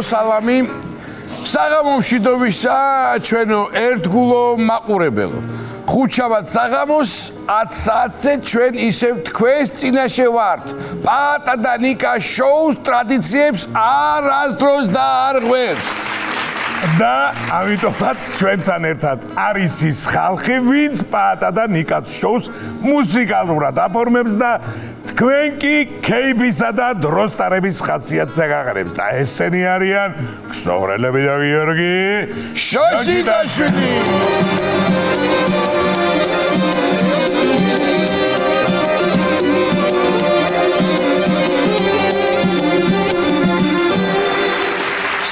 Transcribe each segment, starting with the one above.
სალამი საღამოში დობისა ჩვენო ერთგულო მაყურებელო ხუთშაბათ საღამოს 10 საათზე ჩვენ ისევ თქვენს წინაშე ვართ პატა და ნიკა შოუს ტრადიციებს არასდროს დაარღვევს და ამიტომაც ჩვენთან ერთად არის ის ხალხი ვინც პატა და ნიკას შოუს მუსიკალურად აფორმებს და თქვენ კი KB-სა და დროსტარების ხასიათს აღაღრევს და ესენი არიან ქსოვრელები და გიორგი შოშიტაშვილი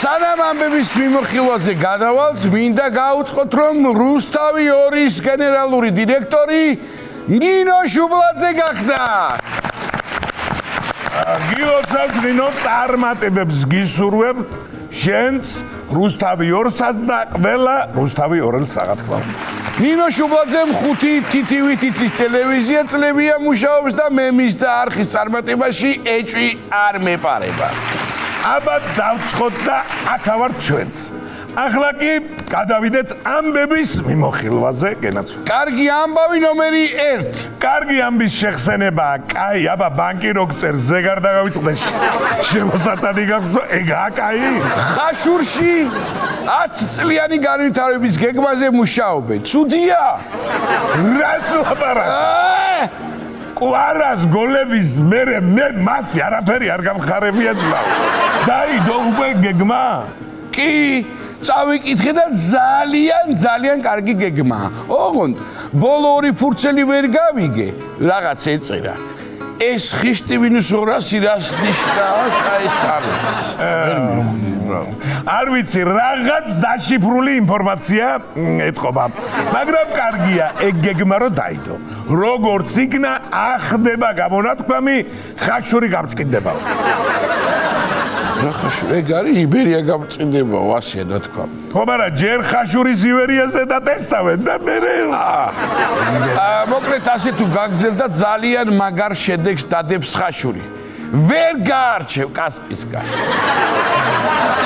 სანამ ამბების მიმოხილვაზე გადავალთ, მინდა გაუწყოთ, რომ რუსთავი 2-ის გენერალური დირექტორი ნინო შუბლაძე გახდა. გილოცავთ ნინო წარმატებებს გისურვებ შენც რუსთავი 2-საც და ყველა რუსთავი 2-ელს რა თქმა უნდა. ნინო შუბლაძემ 5 TTV იცის ტელევიზია წლებია მუშაობს და მე მის და არხის წარმატებაში ეჭვი არ მეპარება. აბა დავცხოთ და აქავართ ჩვენც. ახლა კი გადავიდეთ ამბების მიმოხილვაზე, გენაცვლ. კარგი ამბავი ნომერი 1. კარგი ამბის შეხსენებაა, კაი, აბა ბანკი როგწერ ზეგარ დაგავიწყდეს. შემოსატანი გაქვს, ეგაა კაი. ხაშურში 10 წლიანი განვითარების გეგმაზე მუშაობენ. ცუდია? რას ლაპარაკობ? კვარას გოლების მერე მე მასი არაფერი არ გამხარებია ძმაო. დაიდო უკვე გეგმა? კი, წავიკითხე და ძალიან კარგი გეგმაა. ოღონდ ბოლო 2 ფურცელი ვერ გავიგე, რაღაც ეწერა. ეს ხიშტი მინუს 200 რას ნიშნავს? აი ეს არის. ვერ მივხვდი რა. არ ვიცი, რაღაც დაშიფრული ინფორმაცია ეთყობა. მაგრამ კარგია, ეგ გეგმა რო დაიდო. როგორც იქნა, ახდება გამონათქვამი, ხაშური გამწყინდებაო. რა ხაშური? ეგ არის იბერია გამწყინდებაო, ასეა და თქვა. ხო, მაგრამ ჯერ ხაშურის იბერიაზე დატესტავენ და მერე მოკლედ ასე თუ გაგრძელდა ძალიან მაგარ შედეგს დადებს ხაშური. ვერ გაარჩევ კასპისკა.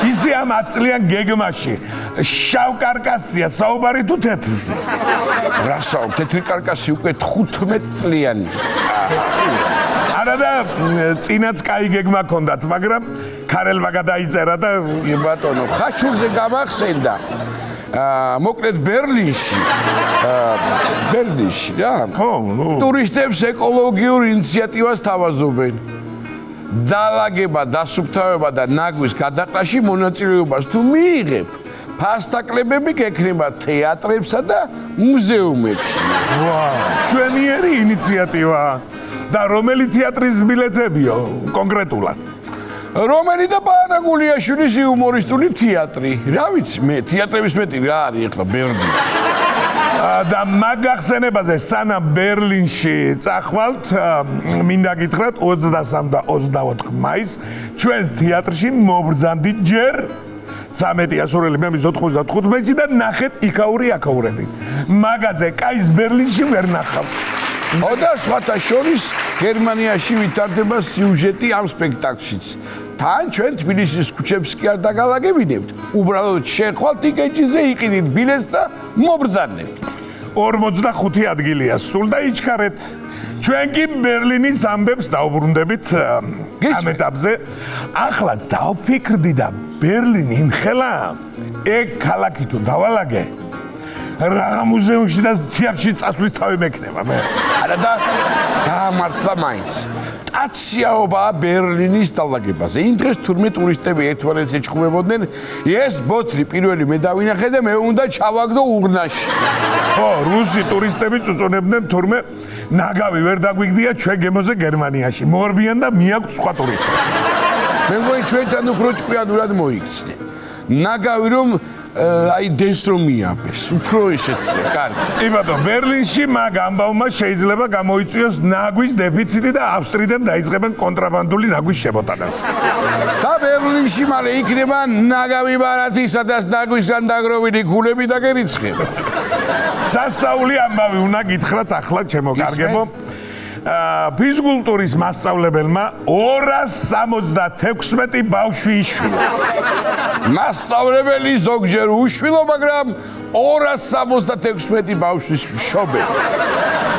ისე ამ 10 წლიან გეგმაში შავ კარკასია საუბარი თუ თეთრზე? რა საუბ, თეთრი კარკასი უკვე 15 წლიანი. არა და წინაც კაი გეგმა ჰქონდათ, მაგრამ ქარელმა გადაიწერა და ბატონო, ხაშურზე გამახსენდა. მოკლედ ბერლინში რა? ხო, ტურისტებს ეკოლოგიურ ინიციატივას თავაზობენ. დალაგება, დასუფთავება და ნაგვის გადაყრაში მონაწილეობას თუ მიიღებ, ფასტაკლებები გექნება თეატრებსა და მუზეუმებში. შვენიერი ინიციატივა. და რომელი თეატრის ბილეთებიო კონკრეტულად? რომელი და პაანაგულიაშვილის იუმორისტული თეატრი. რა ვიცი მე, თეატრების მეტი რა არის ახლა ბერლინში. და მაგახსენებაზე სანამ ბერლინში წახვალთ, მინდა გითხრათ 23 და 24 მაისს ჩვენს თეატრში მობრძანდით ჯერ 13 ასურელი მე 95-ში და ნახეთ იქაური აქაურები. მაგაზე კაის ბერლინში ვერ ნახავთ. და სხვათა შორის გერმანიაში ვითარდება სიუჟეტი ამ სპექტაკლშიც. თან ჩვენ თბილისის ქუჩებს კი არ დაგალაგებინებთ. უბრალოდ შეხვალთ ტიკეტზე, იყიდით ბილეთს და მობრძანებთ. 45 ადგილია სულ და იჩქარეთ. ჩვენ კი ბერლინის ამბებს დავბრუნდებით ამ ეტაპზე. ახლა დავფიქრდი და ბერლინი იმხელა, ეგ ქალაქი თუ დავალაგე, რა მუზეუმში და თეატრში წასვლის თავი მექნება მე. არა და გამართლა მაინც. ტაციაობაა ბერლინის დალაგებაზე. იმ დღეს თურმე ტურისტები ერთმანეთს ეჭხუბებოდნენ, ეს ბოთლი პირველი მე დავინახე და მე უნდა ჩავაგდო ურნაში. ხო, რუსი ტურისტები წუწუნებდნენ თურმე ნაგავი ვერ დაგვიგდია ჩვენ გემოზე გერმანიაში. მოორბიან და მიაქვს სხვა ტურისტებს. მე მგონი ჩვენთან უფრო ჭკვიანურად მოიქცნენ. ნაგავი რომ აი დესრომიაბეს, უფრო ისეთი კარგი. კი ბატონო, ბერლინში მაგ ამბავმა შეიძლება გამოიწვიოს ნაგვის დეფიციტი და ავსტრიიდან დაიწყებენ კონტრაბანდული ნაგვის შემოტანას. და ბერლინში მალე იქნება ნაგავი ბარათი, სადაც ნაგვისგან დაგროვილი ქულები დაგერიცხება. სასწაული ამბავი უნდა გითხრათ ახლა ჩემო კარგებო. ფიზკულტურის მასწავლებელმა 276 ბავშვი იშვილა. მასწავლებელი ზოგჯერ უშვილო, მაგრამ 276 ბავშვის მშობელი.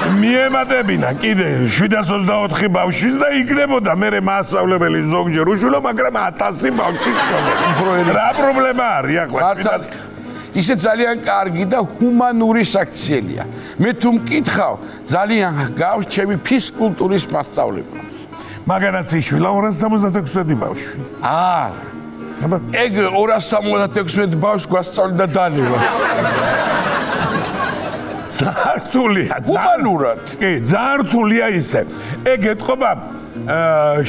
მიემატებინა კიდე 724 ბავშვის და იქნებოდა მე მასწავლებელი ზოგჯერ უშვილო, მაგრამ 1000 ბავშვის მშობელი. რა პრობლემა არის ახლა? ისე ძალიან კარგი და ჰუმანური საქციელია. მე თუ მკითხავ, ძალიან გავს ჩემი ფიზკულტურის მასწავლებელს. მაგანაც იშვილა 276 ბავშვი. არა. ეგ 276 ბავშვს გვასწავლიდა დანებას. ზართულია. ჰუმანურად. კი, ზართულია ისე. ეგ ეთყობა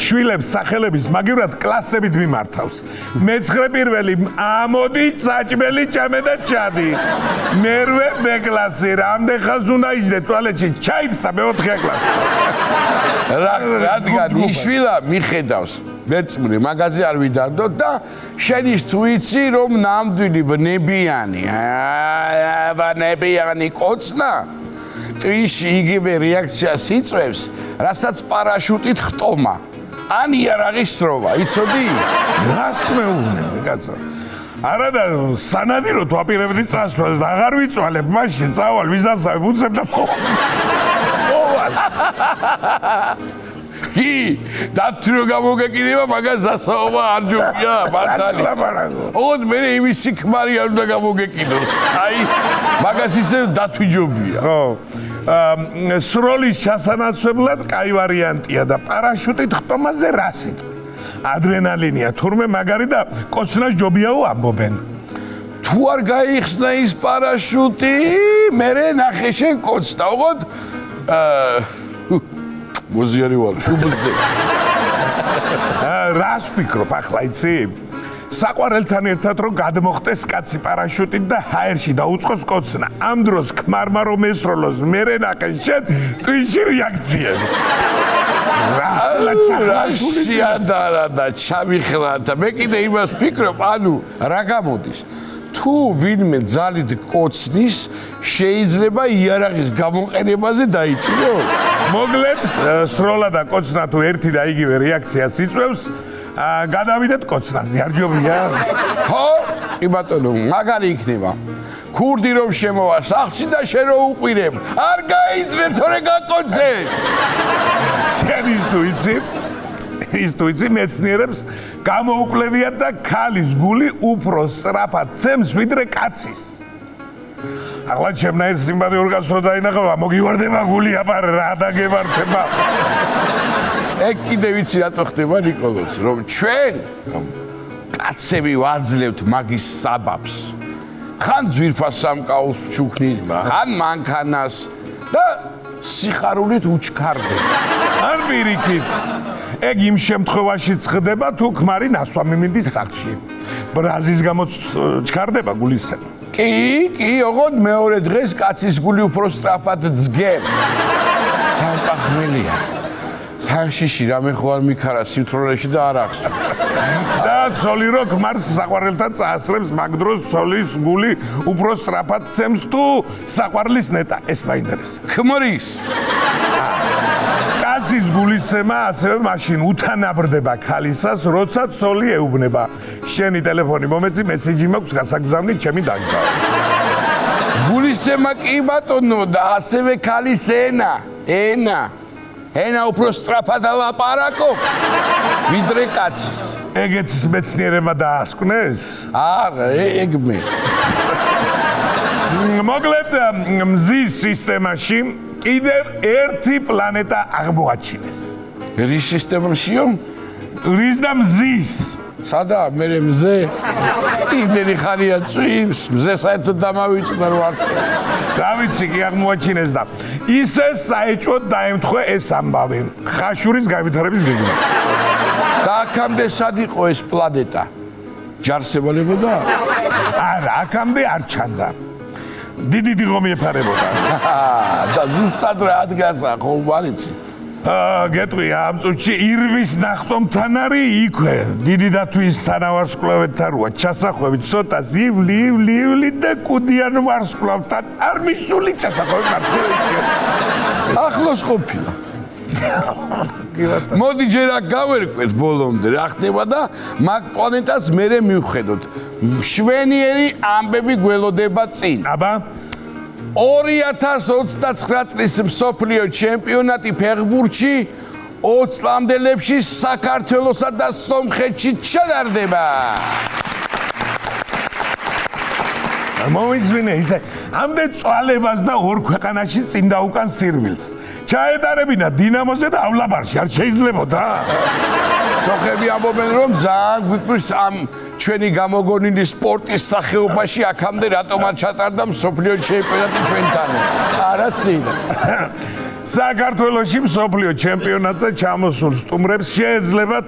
შვილებს სახელების მაგივრად კლასებით მიმართავს. მეცხრე პირველი ამოდი, საჭმელი ჭამე და ჩადი. მერვე ბ-კლასი, რამდენ ხანს უნდა იჯდე ტუალეტში, ჩაიფსა მეოთხე კლასი. რადგან იშვილა მიხედავს მეწმული მაგაზე არ ვიდარდოთ და შენის თუ იცი რომ ნამდვილი ვნებიანი კოცნა ტვინში იგივე რეაქციას იწვევს, რასაც პარაშუტით ხტომა. ან იარაღის სროვა, იცოდი? რას მეუბნები, კაცო? არა და სანადიროდ ვაპირებდი წასვლას და აღარ ვიწვალებ, მაშინ წავალ ვიზასავებ, უცებ და მოვალ. კი, დათრო გამოგეკიდება, მაგას დასაობა არ ჯობია, მართალი. ოღონდ მე იმისი ქმარი არ უნდა გამოგეკიდოს. აი, მაგას ისე დათვიჯობია. ხო. სროლის ჩასანაცვლებლად კაი ვარიანტია და პარაშუტით ხტომაზე რა სიტყვა? ადრენალინია, თურმე მაგარი და კოცნას ჯობიაო ამბობენ. თუ არ გაიხსნა ის პარაშუტი, მერე ნახე შენ კოცნა, ოღონდ მოზიარი ვარ, შუბლზე. რას ვფიქრობ ახლა იცი? საყვარელთან ერთად რომ გადმოხტეს კაცი პარაშუტით და ჰაერში დაუწყოს კოცნა. ამ დროს ქმარმა რომ ესროლოს, მერე ნახე შენ ტვინში რეაქციები. შეადარა და ჩამიხრა და მე კიდე იმას ვფიქრობ, ანუ რა გამოდის? თუ ვინმე ძალით კოცნის, შეიძლება იარაღის გამოყენებაზე დაიჭირო. მოგლეთ, სროლა და კოცნა თუ ერთი და იგივე რეაქციას იწვევს, გადავიდეთ კოცნაზე, არ ჯობია? ხო, კი ბატონო, მაგარი იქნება. ქურდი რომ შემოვა სახლში და შენ რო უყვირებ, არ გაიწრე თორე გაკოცე. შენ ის თუ იცი მეცნიერებს გამოუკლევიათ და ქალის გული უფრო სწრაფად ცემს ვიდრე კაცის. ახლა ჩემნაირ სიმპათიურ კაცს რო დაინახავ, მოგივარდება გული აბარე რა დაგემართება. ეგ კიდე ვიცი რატო ხდება ნიკოლოს, რომ ჩვენ კაცები ვაძლევთ მაგის საბაბს. ხან ძვირფას სამკაულს ვჩუქნით, ხან მანქანას და სიხარულით უჩქარდებით. არ პირიქით. ეგ იმ შემთხვევაშიც ხდება თუ ქმარი ნასვამიმინდის სახლში. ბრაზის გამოც ჩქარდება გულისცემა. კი, ოღონდ მეორე დღეს კაცის გული უფრო სწრაფად ძგებს. თანპახმელია. თანშიში რამე ხო არ მიქარა სიმთვრალეში და არ ახსოვს. და ცოლი რო ქმარს საყვარელთან წაასრებს, მაგ დროს ცოლის გული უფრო სწრაფად ცემს თუ საყვარლის ნეტა, ეს მაინტერესებს. ქმრის. კაცის გულისცემა ასევე მაშინ უთანაბრდება ქალისას, როცა ცოლი ეუბნება. შენი ტელეფონი მომეცი, მესეჯი მაქვს გასაგზავნით, ჩემი დაჯდა. გულისცემა კი ბატონო და ასევე ქალის ენა. ენა უფრო სწრაფად ალაპარაკობს, ვიდრე კაცის. ეგეც მეცნიერებმა დაასკვნეს? არა, ეგ მე. მოგლეთ, მზის სისტემაში კიდევ ერთი პლანეტა აღმოაჩინეს. რის სისტემაშიო? რის და მზის. სადაა მე მზე? იმდენი ხანია წვიმს, მზე საერთოდ დამავიწყდა რო არც. რა ვიცი, კი აღმოაჩინეს და ისე საეჭვოდ დაემთხვა ეს ამბავი. ხაშურის გავითარების გეგმა. და აქამდე სად იყო ეს პლანეტა? ჯარსებალებოდა? არა, აქამდე არ ჩანდა. დიდი ღომი ეფარებოდა. და ზუსტად რა ადგილსა ხო ვარიცი? გეტყვი ამ წუთში ირვის ნახტომთან არის იქვე. დიდი დათვის თანავარსკვლავედთან როა ჩასახვევით ცოტა ვლი და კუდიან ვარსკვლავთან არ მისული ჩასახვევით მარცხნივ. ახლოს ყოფილა. მოდი ჯერ აქ გავერკვეთ ბოლომდე რა ხდება და მაგ პლანეტას მერე მივხედოთ. მშვენიერი ამბები გველოდება წინ. აბა 2029 წლის მსოფლიო ჩემპიონატი ფეხბურთში 20 წლამდელებში საქართველოსა და სომხეთში ჩატარდება. მოისმინე ისე ამდენ წვალებას და ორ ქვეყანაში წინ დაუკან სირვილს. ჩაეტარებინა დინამოზე და ავლაბარში არ შეიძლებოდა. სომხები ამბობენ რომ ძალიან გვიკვირს ამ ჩვენი გამოგონილი სპორტის სახეობაში აქამდე რატომაც ჩატარდა მსოფლიო ჩემპიონატი ჩვენთან. არა წინ. საქართველოში მსოფლიო ჩემპიონატზე ჩამოსულ სტუმრებს შეეძლებათ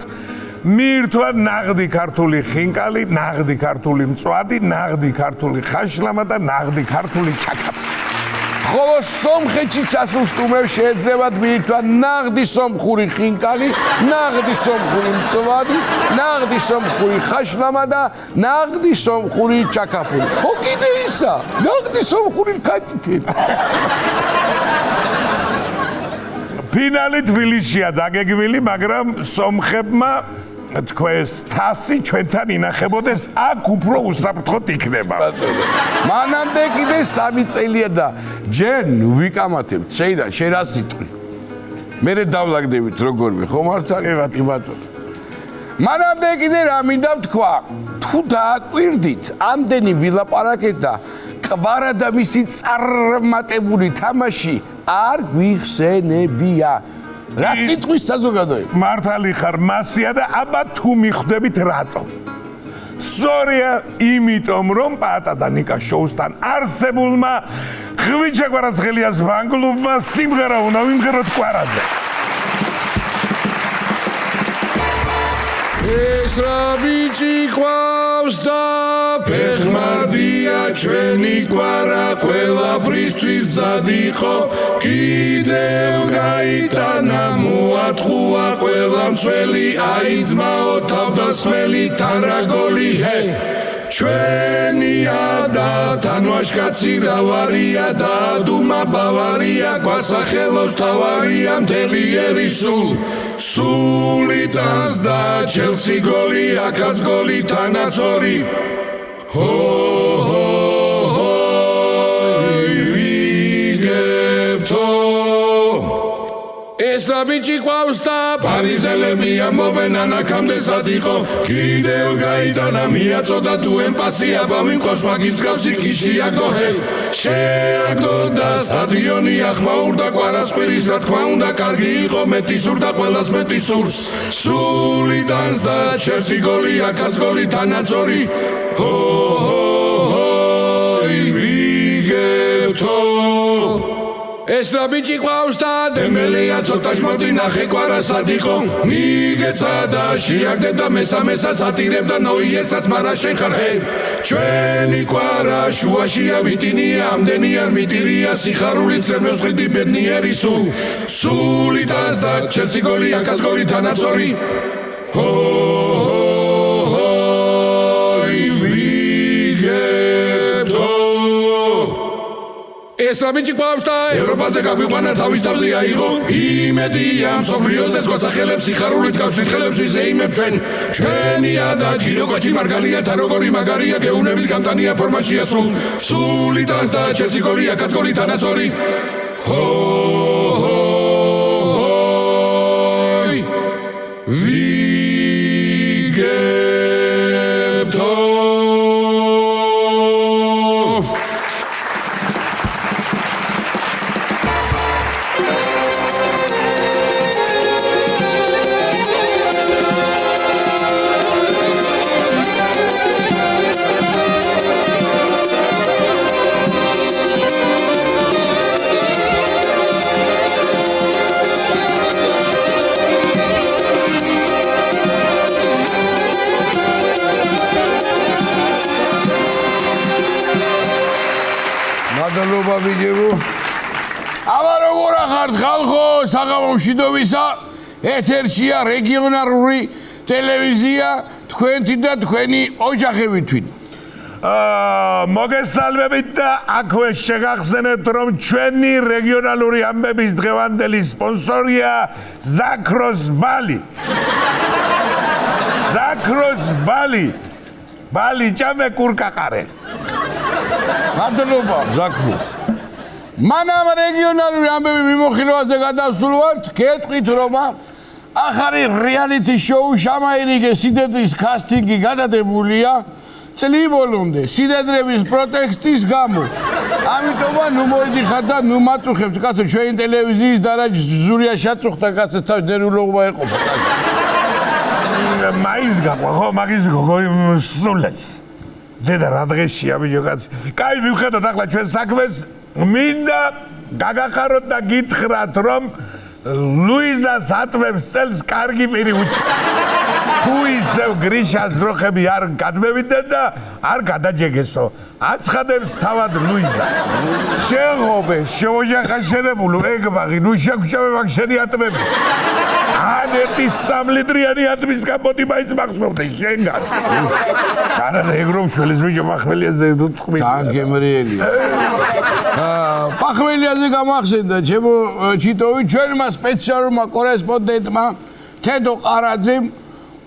მიირთვა ნაღდი ქართული ხინკალი, ნაღდი ქართული მწვადი, ნაღდი ქართული ხაშლამა და ნაღდი ქართული ჩაკაპი. ხოლო სომხეთში ჩასულ სტუმრებს შეეძლებათ მიირთვა ნაღდი სომხური ხინკალი, ნაღდი სომხური მწვადი, ნაღდი სომხური ხაშლამა და ნაღდი სომხური ჩაკაპი. ხო კიდე ისა, ნაღდი სომხური კაცი. ფინალი თბილისშია დაგეგმილი, მაგრამ სომხებმა თქვენს თასი ჩვენთან ინახებოდეს, აქ უფრო უსაფრთხოდ იქნება. მანამდე კიდე 3 წელია და ჯერ ვიკამათებ წეირა შენ რა სიტყვი. მერე დავლაგდებით როგორმე ხო მართალია? კი ბატონო. მანამდე კიდე რა მინდა ვთქვა, თუ დააკვირდით, ამდენი ვილაპარაკეთ და კვარა და მისი წარმატებული თამაში არ გვიხსენებია. რა სიტყვის საზოგადოება? მართალი ხარ მასია და აბა თუ მიხვდებით რატომ? სწორია იმიტომ რომ პატა და ნიკა შოუსთან არსებულმა ღვიჩა კვარაცხელიას ფან-კლუბმა სიმღერა უნდა ვიმღეროთ კვარაზე. ეს რა ბიჭი ყავს და ფეხმარდია ჩვენი კვარა ყველაფრისთვის ზადიყო კიდევ გაიტანა მოატყუა ყველა მცველი აიძმაო თავდასხმელი თან რა გოლი ჰე ჩვენია და თანვაშკაცი რავარია და დუმა ბავარია გვასახელოს თავარია მთელი ერისულ სული ტანს და ჩელსი გოლი აქაც გოლი თანაც ორი ჰო ჰო ჰო ვიგებთო ეს რა ბიჭი ყავს და პარიზელები ამბობენ ანაკამდე სადიყო კიდევ გაიტანა მიაწოდა თუ ემპასია ბავინყოს მაგის გავსი კიში აკდოჰელ შეაგდო და სტადიონი ახმაურდა კვარასყვირის რა თქმა უნდა კარგი იყო მეტი სურდა ყველას მეტი სურს სული ტანს და ჩელსი გოლი აქაც გოლი თანაც ორი ჰო ჰო ვიგებთო ეს რა ბიჭი ყავს და დემბელეა ცოტა ჟმოდი ნახე კვარა სადიყო მიგეცა და შეაგდე და მესამესაც ატირებდა ნოიერსაც მარა შენ ხარ ჰე ჩვენი კვარა შუაშია ვიტინია ამდენი არ მიტირია სიხარულით ცემებს ხვიდი ბედნიერი სული ტანს და ჩელსი გოლი აქაც გოლი თანაც ორი ჰო ჰო ვიგებთო ეს რა ბიჭი ყავს და ევროპაზე გაგვიყვანა თავის თავზე აიღო იმედია მსოფლიოზე გვასახელებს სიხარულით გავსვით ხელებს ვიზეიმებ ჩვენია და ჯიროკვაჩი მარგალია და როგორი მაგარია გეუნებით გამტანია ფორმაშია სული ტანს და ჩელსი გოლი აქაც გოლი თანაც ორი ჰო ჰო ვიგებთო მადლობა ვიგებო. აბა როგორ ახართ ხალხო, საღამო მშვიდობისა. ეთერშია რეგიონალური ტელევიზია თქვენთი და თქვენი ოჯახებითვით. მოგესალმებით და აქვე შეგახსენებთ, რომ ჩვენი რეგიონალური ამბების დღევანდელი სპონსორია ზაქროს ბალი. ზაქროს ბალი. ბალი ჭამე კურკაყარე. მადლობა ზაქროს. მანამ რეგიონალური ამბები მიმოხილვაზე გადასულ ვართ, გეტყვით რომ ახალი რეალიტი შოუ შამაირიგე სიდედრის კასტინგი გადადებულია წლის ბოლომდე სიდედრების პროტესტის გამო. ამიტომ ნუ მოიდიხარ და ნუ მაწუხებთ კაცო ჩვენი ტელევიზიის დარაჯ ზურია შაწუხდა კაცო თავის დერულობა ეყოფა. მაინც გაყვა ხო მაგის გოგოი სულად. დედა რა დღეშია ბიჭო კაცი. კაი მივხედოთ ახლა ჩვენ საქმეს. მინდა გაგახაროთ და გითხრათ რომ ლუიზას ატვებს წელს კარგი პირი უჩა. თუ ისევ გრიშას ძროხები არ გადმევიდნენ და არ გადაჯეგესო. აცხადებს თავად ლუიზა. შეღობე, შემოჯახაშენებულო ეგბაღი, ნუ შეგშავე მაგ შენი ატვები. ან ერთი 3 ლიტრიანი ატვის კაპოტი მაინც მახსოვდე შენგან. არა ეგრომ შველის ბიჭო მახველიაზე თქმი. დაგემრიელია. პახველიაზე გამახსენდა ჩემო ჩიტოვი ჩვენმა სპეციალურმა კორესპონდენტმა თედო ყარაძემ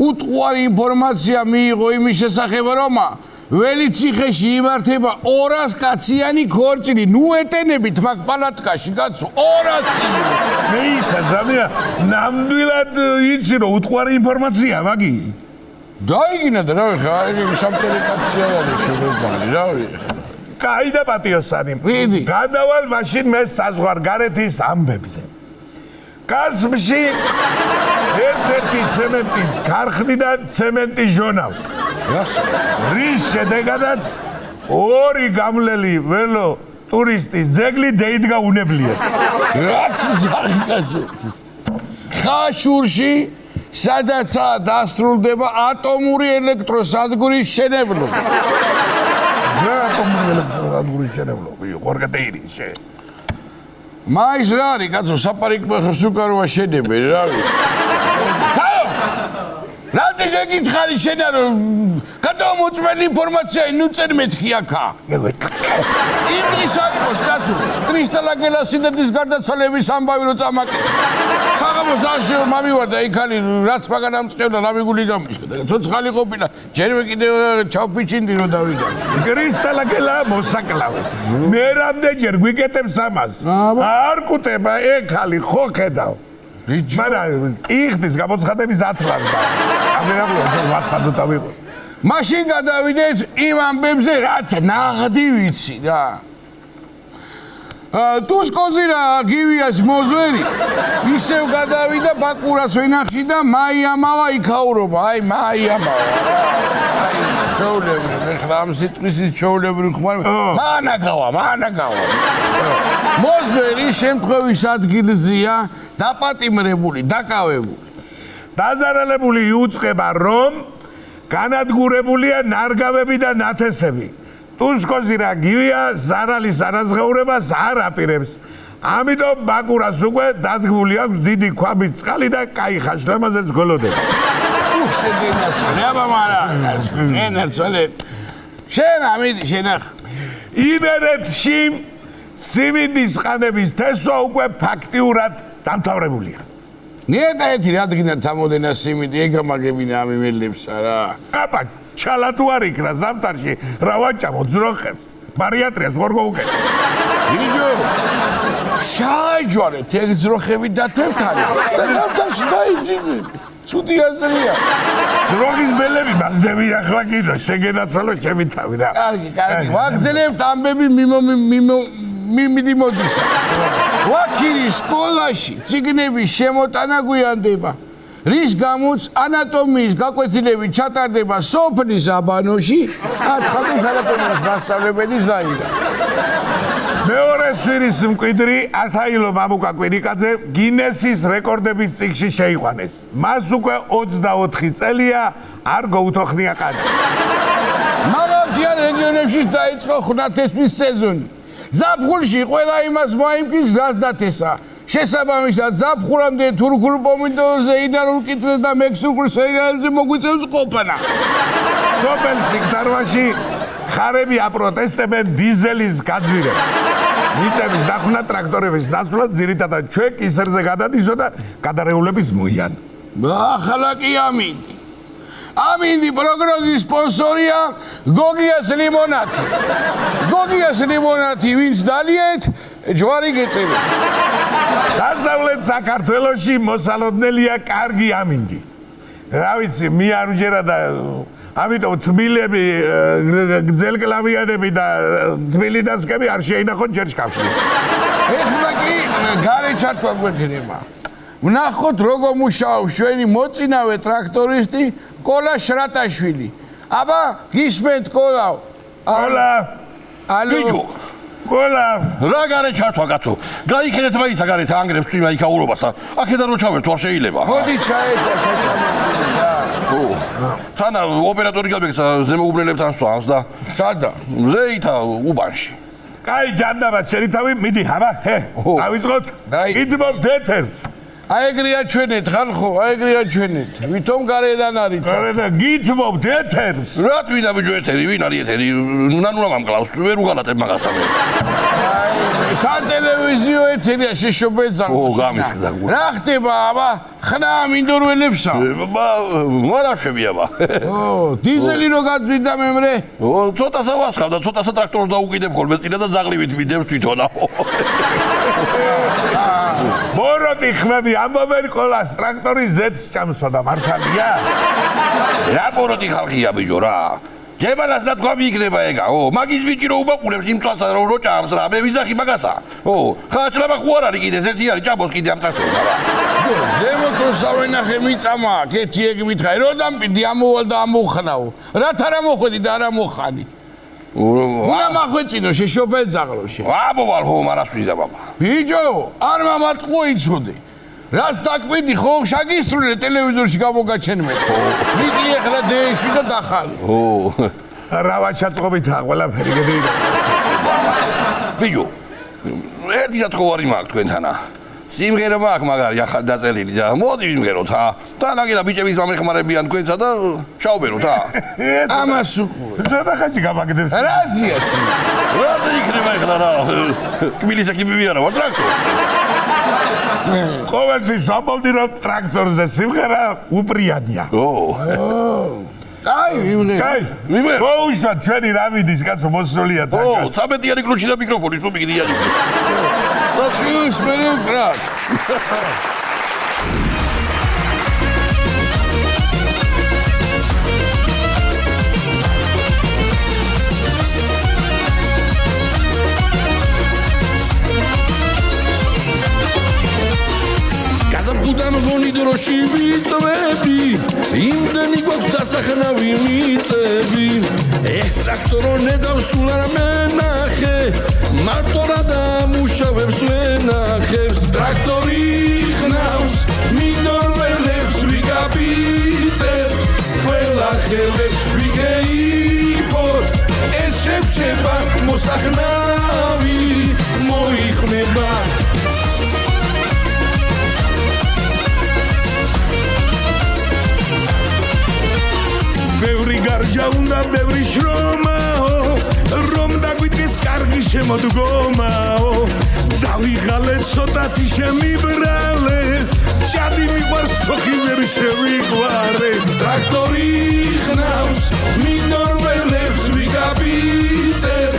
უტყუარი ინფორმაცია მიიღო იმის შესახებ რომ ველიციხეში იმართება 200 კაციანი ქორწილი. ნუ ეტენებით მაგ პალატკაში კაცო 200. მე ისა ზამია ნამდვილად იცი რომ უტყუარი ინფორმაცია მაგი. დაიგინა და რავი ხა სამწერი კაცია არის შემოძალი რავი. კაი და პატიოსანი. გადავალ მაშინ მე საზღვარგარეთის ამბებზე. კასპში ერთ-ერთი ცემენტის ქარხნიდან ცემენტი ჟონავს. რის შედეგადაც 2 გამლელი ველო ტურისტის ძეგლი დეიდგა უნებლიეთ. რაც ზაღი კაცო. ხაშურში სადაცაა დასრულდება ატომური ელექტროსადგურის მშენებლობა. ატომური ელექტროსადგურის მშენებლობა ყორგადეირი შე. მაის რა არის კაცო საპარიკმეხო სუკაროა შენებენ რავი. კაო რატო შეგითხარი შენა რომ გადამოწმელი ინფორმაცია ნუ წერ მეთქი აქა. იმის არის კაცო კრისტალაგელა სიდედის გარდაცვალების ამბავი რო წამაკითხა. საღამოს აღში რომ მამივარდა იქალი რაც მაგან ამწყევდა რამიგული გამიშკდა. ცოცხალი ყოფილა ჯერმე კიდევ ჩავფიჩინდი რო დავიდა. კრისტალაგელა მოსაკლავე. მე რამდენჯერ გვიკეთებს ამას. არ კუტება ეკალი ხო ხედავ. მაგრამ იხდის გამოცხადების ათლანდა. ამერაბლო ვაცხადო დავიყო. მაშინ გადავიდეთ იმ ამბებზე რაც ნაღდი ვიცი რა. ტუსკოზე რა გივიას მოზვერი ისევ გადავიდა ბაკურას ვენახში და მაიამავა იქაურობა. აი მაიამავა. აი ჩაოლები მე ხლა ამ სიტყვის ჩაოლები ხმარ. მანაგავა. მოზვერი შემთხვევის ადგილზეა დაპატიმრებული, დაკავებული. დაზარალებული იუწყება რომ განადგურებულია ნარგავები და ნათესები. ტუსკოზე რა გივია ზარალის არაზღაურებას არ აპირებს. ამიტომ ბაკურას უკვე დადგმული აქვს დიდი ქვაბის წყალი და კაი ხაშლამაზეც გოლოდება. შეგენაცვალე აბა მარა ენაცვალე შენ ამიდი შენახ იმერეთში სიმინდის ყანების თესვა უკვე ფაქტიურად დამთავრებულია. ნიეტა ერთი რადგან თამოდენა სიმინდი ეგამაგებინა ამ იმელებსა რა. აბა ჩალათუ არ იქნა ზამთარში რა ვაჭამო ძროხებს ბარიატრიას ვერ გოუკეთე. ბიჭო შაიჯვარე თეგ ძროხები დათევთან და ზამთარში დაიძინე. ცუდი აზრია. ძროხის ბელები მასდები ახლა კიდო შეგენაცვალო ჩემი თავი რა. კარგი. ვაგზელებთ ამბები მიმოდისა. ვაქირის სკოლაში ციგნების შემოტანა გვიანდება. რის გამოც ანატომიის გაკვეთილები ჩატარდება სოფლის აბანოში, აცხადებს ანატომიის მასწავლებელი ზაირა. მეორე სვირის მკვიდრი ათაილო მამუკა კვირიკაძე გინესის რეკორდების წიგნში შეიყვანეს. მას უკვე 24 წელია არ გაუთოხნია კანი. მაღალმთიან რეგიონებში დაიწყო ღვთათესვის სეზონი. ზაფხულში ყველა იმას მოიმკის, რაც დათესა. შესაბამისად, ზაფხულამდე თურქულ პომიდორზე, ინარულ კითხვებზე და მექსიკურ სერიალებზე მოგვიწევს ყოფნა. სოფელ სიგდარვაში ხარები აპროტესტებენ დიზელის გაძვირებას. მიწების დახვრა ტრაქტორების დასვლად ძირითადად ჩვენ კისერზე გადადისო და გადარეულების მოიან. ახლა კი ამინდი. ამინდი პროგნოზის სპონსორია გოგიას ლიმონათი. გოგიას ლიმონათი ვინც დალიეთ ჯვარი გეწევა. დასავლეთ საქართველოში მოსალოდნელია კარგი ამინდი. რა ვიცი, მე არ ვჯერა და ამიტომ თბილები, გრძელკლავიანები და თბილი დასკები არ შეინახოთ ჯერ შკაფში. ეხლა კი გარე ჩართვა გვექნება. ვნახოთ როგორ მუშაობს ჩვენი მოწინავე ტრაქტორისტი კოლა შრატაშვილი. აბა გისმენთ კოლავ. კოლა, ალო. კოლა. რა გარე ჩართვა კაცო? გაიქენეთ მაინც აგარეთ ანგრევს წვიმა იქაურობასა. აქედან რო ჩავერთო არ შეიძლება. მოდი ჩაერთვა შეჭამებული და. თანა ოპერატორი გამიგცა ზემოუბრელებთან სვამს და სადა? ზეითა უბანში. კაი ჯანდაბა, შენი თავი მიდი, აბა, დავიწყოთ. იდმობ ეთერს. აეგრია ჩვენეთ ხალხო, აეგრია ჩვენეთ. ვითომ გარედან არის. გარედან გითმობ ეთერს. რა თვითა ბიჭო ეთერი, ვინ არის ეთერი? ნანულა მამკლავს, ვერ უღალატებ მაგას ამე. სატელევიზიო ეთერია შეშობეძან. გამისხდა. რა ხდება, აბა? ხნა მინდორველებსა. მარაშები აბა. დიზელი რო გაძვიდა მემრე? ცოტასა ვასხავ და ცოტასა ტრაქტორს დაუკიდებ ხოლმე წინა და ზაღლივით ვიდებს თვითონა. მოროდი ხმები ამბობენ ყოლას ტრაქტორის ზეთს ჭამსვა და მართალია? რა მოროდი ხალხია ბიჭო რა. ჯებანას რა თქვა მიიქნება ეგა? მაგის ბიჭი რო უბაყურებს იმ წვასა რო ჭამს რა, მე ვიზახი მაგასა. ხაჭლაბა ხო არ არის კიდე ზეთი არის ჭამოს კიდე ამ ტრაქტორს რა. ზემოთ რო სავენახე მიწამა, კეთი ეგ მითხარი, რო დამპირდი ამოვალ და ამოხნაო. რაც არ მოხვედი და არ მოხანი. უნდა მახვეწინო შეშობეძაღლოში. ამოვალ ხო მარასვიდა ბაბა. ბიჭო, არ მამატყო იცოდე. რაც დაკვიდი ხო შაგისრულე ტელევიზორში გამოგაჩენმე ხო. მიკი ეხლა დეში და დახალი. რა ვაჩაწყობითა ყველაფერი გედი. ბიჭო, ერთი სათხოვარი მაქვს თქვენთანა. სიმღერა მაქვს მაგარი ახალ დაწერილი და მოდი ვიმღეროთ ხა. თანაგედა ბიჭების მომეხმარებიან თქვენსა და შაუბეროთ ხა. ამას უყურე. ცოტა ხანში გამაგდებს. რაზიასი? რა იქნება ეხლა რა? კბილისაკი მივიარა ვარ ტრაქტორ. ყოველთვის ვამბობდი რომ ტრაქტორზე სიმღერა უპრიანია. კაი, ვიმღერ. კაი, ვიმღერ. მოუშვა ჩვენი რა მიდის კაცო მოსრულია თაკაც. 13-იანი კლუჩი და მიკროფონი სულ მიგდიანი. და შის მერე ვკრათ. გაზაფხულთან მგონი დროში ვიწვევი, იმდენი გვაქვს დასახნავი მიწები. ტრაქტორო ნედავს სულ არ მენახე, მარტო რა დამუშავებს ვენახებს. ტრაქტორი ხნავს, მინორველებს ვიგაბიწებ, ყველა ხელებს ვიგეიფოთ, ეს შეჩება მოსახნავი მოიხმება. ბევრი გარჯა უნდა ბევრი შრომაო, რომ დაგვიდგეს კარგი შემოდგომაო. დავიღალე ცოტათი შემიბრალე, ჭადი მიყვარს თოხი ვერ შევიყვარე. ტრაქტორი ხნავს, მინორველებს ვიგაბიწებ,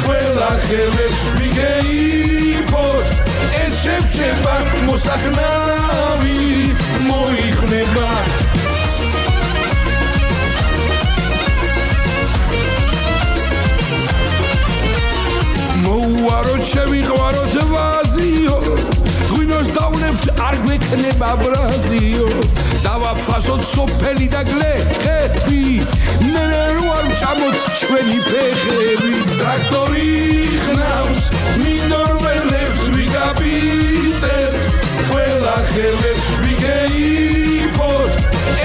ყველა ხელებს ვიგეიფოთ, ეს შეჩება მოსახნავი მოიხმება. მოუაროთ შევიყვაროთ ვაზიო, ღვინოს დავნებთ არ გვექნება ბრაზიო. დავაფასოთ სოფელი და გლეხები, მე რო არ ვჭამოთ ჩვენი ფეხები. ტრაქტორი ხნავს, მინორველებს ვიგაბიწებ, ყველა ხელებს ვიგეიფოთ,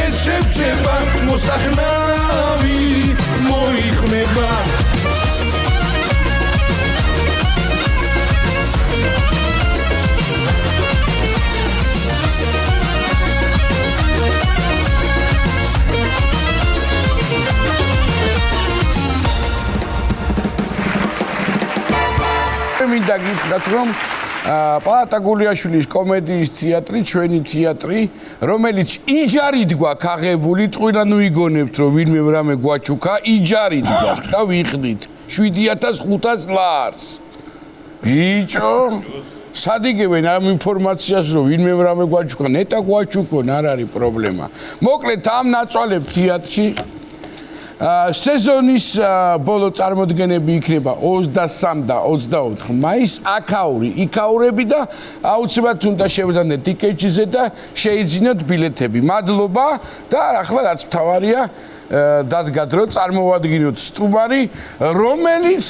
ეს შეჩება მოსახნავი მოიხმება. მინდა გითხრათ, რომ პალატა გულიაშვილის კომედიის თეატრი, ჩვენი თეატრი, რომელიც იჯარით გვაქვს აღებული, ტყუილად ვიგონებთ, რომ ვინმე რამე გვაჩუქა, იჯარით გვაქვს და ვიხდით 7500 ლარს. ბიჭო, სადიგებენ ამ ინფორმაციას, რომ ვინმე რამე გვაჩუქა, ნეტა გვაჩუქონ, არ არის პრობლემა. მოკლედ ამ ნაწვალებ თეატრში სეზონის ბოლო წარმოდგენები იქნება 23 და 24 მაისს, აქაური, იქაურები და აუცილებლად უნდა შევძანეთ ტიკეტზე და შეიძინოთ ბილეთები. მადლობა და ახლა რაც მთავარია, დადგათ რომ წარმოვადგინოთ სტუმარი, რომელიც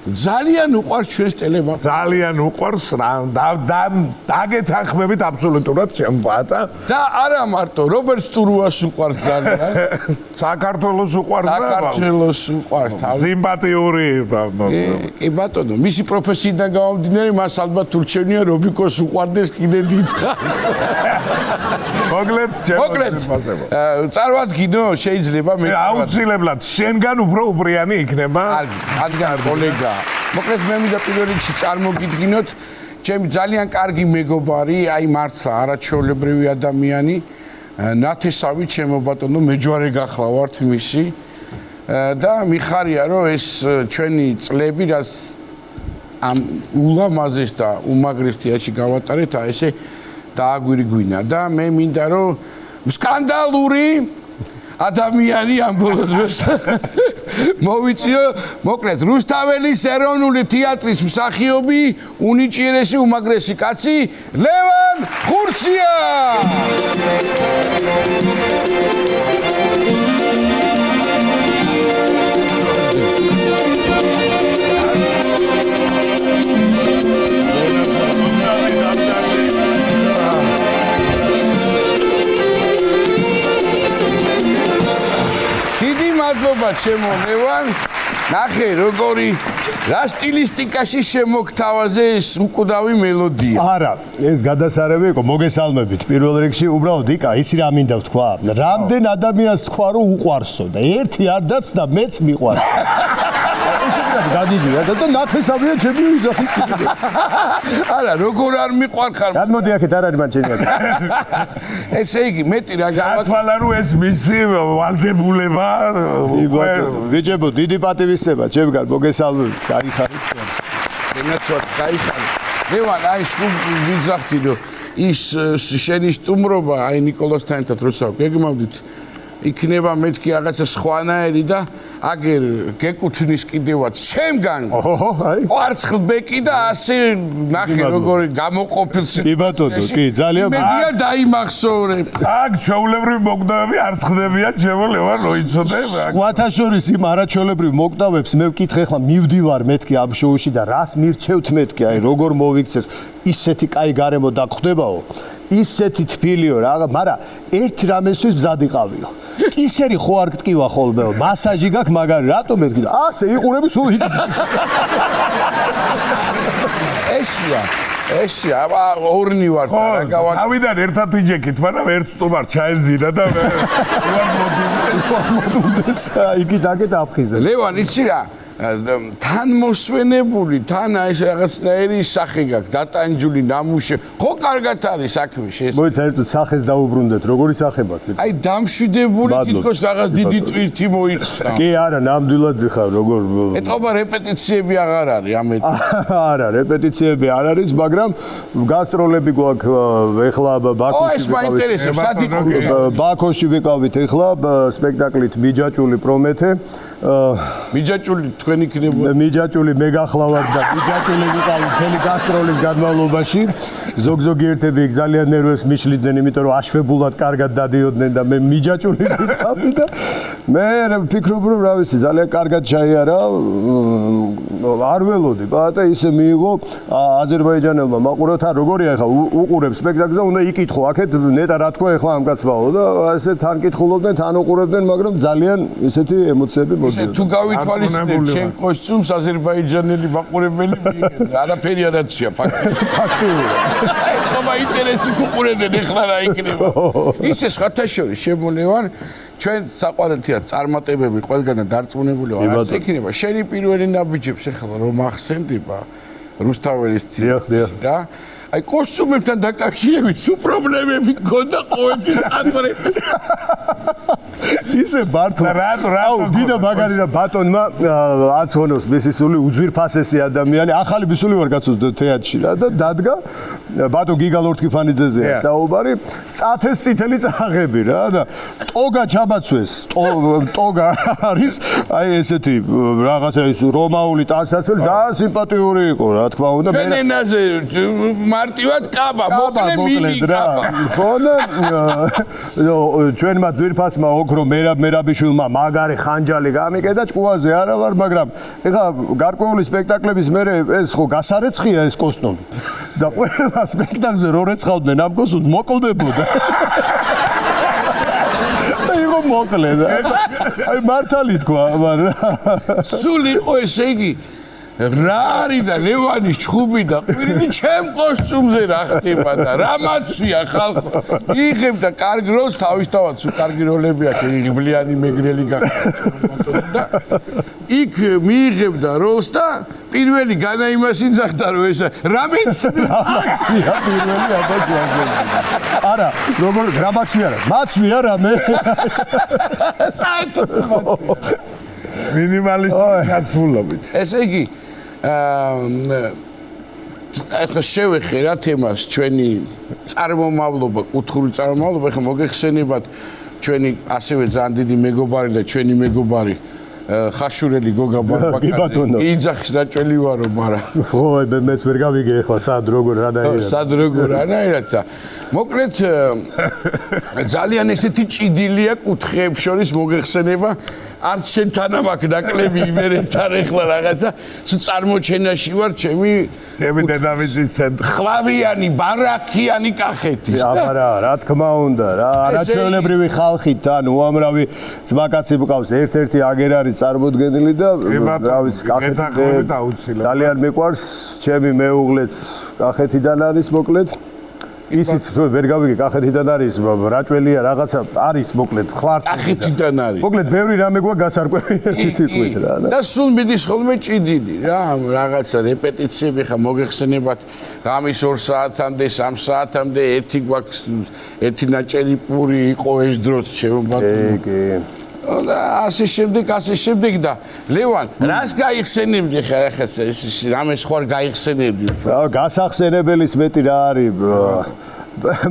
ძალიან უყვარს ჩვენს ტელემაყურებელს. ძალიან უყვარს რა დაგეთანხმებით აბსოლუტურად ჩემ ბატა და არა მარტო რობერტ სტურუას უყვარს ძალიან. საქართველოს უყვარს და საქართველოს უყვარს თავი. სიმპათიური კი ბატონო, მისი პროფესიიდან გამომდინარე, მას ალბათ ურჩევნია რობიკოს უყვარდეს კიდე დიდხანს. მოკლედ წარვადგინო შეიძლება მე აუცილებლად შენგან უფრო უბრიანი იქნება ადგარ კოლეგა. მოკლედ მე მინდა პირველ რიგში წარმოგიდგინოთ ჩემი ძალიან კარგი მეგობარი, აი მართლა არაჩვეულებრივი ადამიანი, ნათესავი ჩემო ბატონო, მეჯვარე გახლავართ მისი და მიხარია რომ ეს ჩვენი წლები რაც ამ ულამაზეს და უმაგრეს თეატრში გავატარეთ, აი ესე დააგვირგვინა და მე მინდა რომ სკანდალური ადამიანი ამ ბოლო დროს მოვიწიო, მოკლედ რუსთაველის ეროვნული თეატრის მსახიობი, უნიჭიერესი უმაგრესი კაცი ლევან ხურცია. მადლობა ჩემო ლევან, ნახე როგორი რა სტილისტიკაში შემოგთავაზე ეს უკვდავი მელოდია. არა, ეს გადასარევი იყო, მოგესალმებით. პირველ რიგში უბრალოდ იკა, იცი რა მინდა ვთქვა? რამდენ ადამიანს თქვა რომ უყვარსო და ერთი არ დაცდა, მეც მიყვარს. გადიდია და ნათესავია ჩემი ოჯახის კიდე. არა, როგორ არ მიყვარ ხარ? გადმოდი აქეთ, არ არის მან ჩემი ოჯახი. ესე იგი, მეტი რა გათვალა რომ ეს მისი ვალდებულება ვიჯებო, დიდი პატივისცემა, ჩემგან მოგესალმებით, გაიხარით. ენაცვად გაიხარით. ლევან, აი სულ ვიძახდი რომ ის შენი სტუმრობა, აი ნიკოლასთან ერთად როცა გეგმავდით, იქნება მეთქი რაღაცა სხვანაირი და აგერ გეკუთვნის კიდევაც ჩემგან. კვარცხლბეკი და ასე ნახე როგორი გამოყოფილ კი ბატონო, კი, ძალიან მედია დაიმახსოვრებ. აქ ჩვეულებრივი მოკდავები არ ხდებიან, ჩემო ლევან, როიცოდე. სხვათა შორის იმ არაჩვეულებრივ მოკდავებს მე ვკითხე ხლა მივდივარ მეთქი ამ შოუში და რას მირჩევთ მეთქი, აი როგორ მოვიქცეთ, ისეთი კაი გარემო დაგხვდებაო. ისეთი თბილიო რა, მაგრამ ერთ რამესთვის მზად იყავიო. კისერი ხო არ გტკივა ხოლმეო, მასაჟი გაქვს მაგარი, რატომ მეთქი და ასე იყურები სულ იქ. ესია, ორნი ვარ და რა გავაკეთე. ავიდან ერთად ვიჯექით, მაგრამ ერთ სტუმარ ჩაეძინა და მე ვარ მოდუნდეს, იგი დაგეთ აფხიზე. ლევან, იცი რა? თან მოსვენებული, თან ეს რაღაცნაირი სახე გაქვს, დატანჯული ნამუშე. ხო კარგად არის საქმე ეს. მოიცა ერთად სახეს დაუბრუნდეთ, როგორი სახებად? აი დამშვიდებული თითქოს რაღაც დიდი ტვირთი მოიხსნა. კი, არა, ნამდვილად ხარ, როგორ ეტყობა რეპეტიციები აღარ არის ამეთ. არა, რეპეტიციები არ არის, მაგრამ გასტროლები გვაქვს ეხლა ბაქოში. ეს მაინტერესებს, სად იყო? ბაქოში ვიყავით ეხლა სპექტაკლით მიჯაჭული პრომეთე. მიჯაჭული თქვენ იქნებოდა. მიჯაჭული მე გახლავართ და მიჯაჭული ვიყავით მთელი გასტროლის განმავლობაში. ზოგ-ზოგი ერთები ძალიან ნერვებს მიშლიდნენ, იმიტომ რომ აშვებულად კარგად დადიოდნენ და მე მიჯაჭული ვიყავი და მე ვფიქრობ რომ რა ვიცი, ძალიან კარგად ჩაიარა. არ ველოდი, ბატა ისე მიიღო აზერბაიჯანელმა მაყურებელთა, როგორია ახლა უყურებს სპექტაკლს და უნდა იკითხო, აქეთ ნეტა რა თქვა ახლა ამ კაცბაო და ესე თან კითხულობდნენ, თან უყურებდნენ, მაგრამ ძალიან ესეთი ემოციები მოდიოდა. თუ გავითვალისწინებ ჩემ კოსტუმს აზერბაიჯანელი მაყურებელი მიიღება. არაფერი არ აცია ფაქტიურად. ეთქობა ინტერესი თუ ყურებდნენ ეხლა რა იქნება. ისე ხათაშორის შემოლევან ჩვენ საყვარელთია წარმატებები ყველგან დარწმუნებული ვარ ასე იქნება. შენი პირველი ნაბიჯებს ეხლა რომ ახსენდება რუსთაველის დიახ. რა აი კოსტუმებთან დაკავშირებით სულ პრობლემები გქონდა ყოველთვის ატვრეთ. ისე მართლა რაუ გიდა მაგარი რა ბატონმა აცონოს მესისული უძვირფასესი ადამიანი ახალი ბისული ვარ გაცოდა თეატრში რა და დადგა ბატონ გიგა ლორთქიფანიძეზეა საუბარი წათეს წითელი წაღები რა და ტოგა ჩაბაცვეს ტოგა არის აი ესეთი რაღაცა ის რომაული ტანსაცმელი და სიმპათიური იყო რა თქმა უნდა ჩვენ ენაზე მარტივად კაბა მოკლე მინი კაბა ხონა ჩვენმა ძვირფასმა ოქრო მერაბიშვილმა მაგარი ხანჯალი გამიკედა ჭკუაზე არა ვარ მაგრამ ეხლა გარკვეული სპექტაკლების მერე ეს ხო გასარეცხია ეს კოსტუმი და ყველა სპექტაკლზე რო რეცხავდნენ ამ კოსტუმს მოკლდებოდა და იყო მოკლე და აი მართალი თქვა მაგრამ სულ იყო ესე იგი რა არის და ლევანის ჩხუბი და ყვირილი ჩემ კოსტუმზე რა ხდება და რა მაცვია ხალხო იღებდა კარგ როლს თავისთავად სულ კარგი როლები აქვს იღბლიანი მეგრელი გახდა იქ მიიღებდა როლს და პირველი განაიმას იძახდა რომ ეს რამეც პირველი აბაზია არა როგორ რამაცვია რა მაცვია რამე საერთოდ მაცვია მინიმალისტური გაცვლობით ესე იგი ეხლა შევეხე რა თემას ჩვენი წარმომავლობა, კუთხური წარმომავლობა, ეხლა მოგეხსენებათ ჩვენი ასევე ძალიან დიდი მეგობარი და ჩვენი მეგობარი ხაშურელი გოგა ბაკაკაძე იძახის დაჭველი ვარო, მაგრამ ხო, მეც ვერ გავიგე ეხლა სად როგორ რანაირად და მოკლედ ძალიან ესეთი ჭიდილია კუთხეებს შორის მოგეხსენება არც შენ თანამაქ ნაკლები იმერეთთან ეხლა რაღაცა სულ წარმოჩენაში ვარ ჩემი დედამიწის ცენტრი ხვავიანი ბარაქიანი კახეთის და აბარა რა თქმა უნდა რა არაჩვეულებრივი ხალხით ან უამრავი ძმაკაცი მყავს ერთ-ერთი აგერ არის წარმოდგენილი და რა ვიცი კახეთი ძალიან მიყვარს ჩემი მეუღლეც კახეთიდან არის მოკლედ ისიც ვერ გავიგე კახეთიდან არის რაჭველია რაღაცა არის მოკლედ ხლარტ კახეთიდან არის მოკლედ ბევრი რამე გვა გასარკვევი ერთი სიტყვით რა და სულ მიდის ხოლმე ჭიდილი რა რაღაცა რეპეტიციები ხა მოგეხსენებათ ღამის 2 საათამდე 3 საათამდე ერთი გვაქვს ერთი ნაჭერი პური იყო ეს დროც ჩემო ბატონო კი და ასე შემდეგ და ლევან რას გაიხსენებდი ხა ახლა რამეს ხوار გაიხსენებდი რა გასახსენებელის მეტი რა არის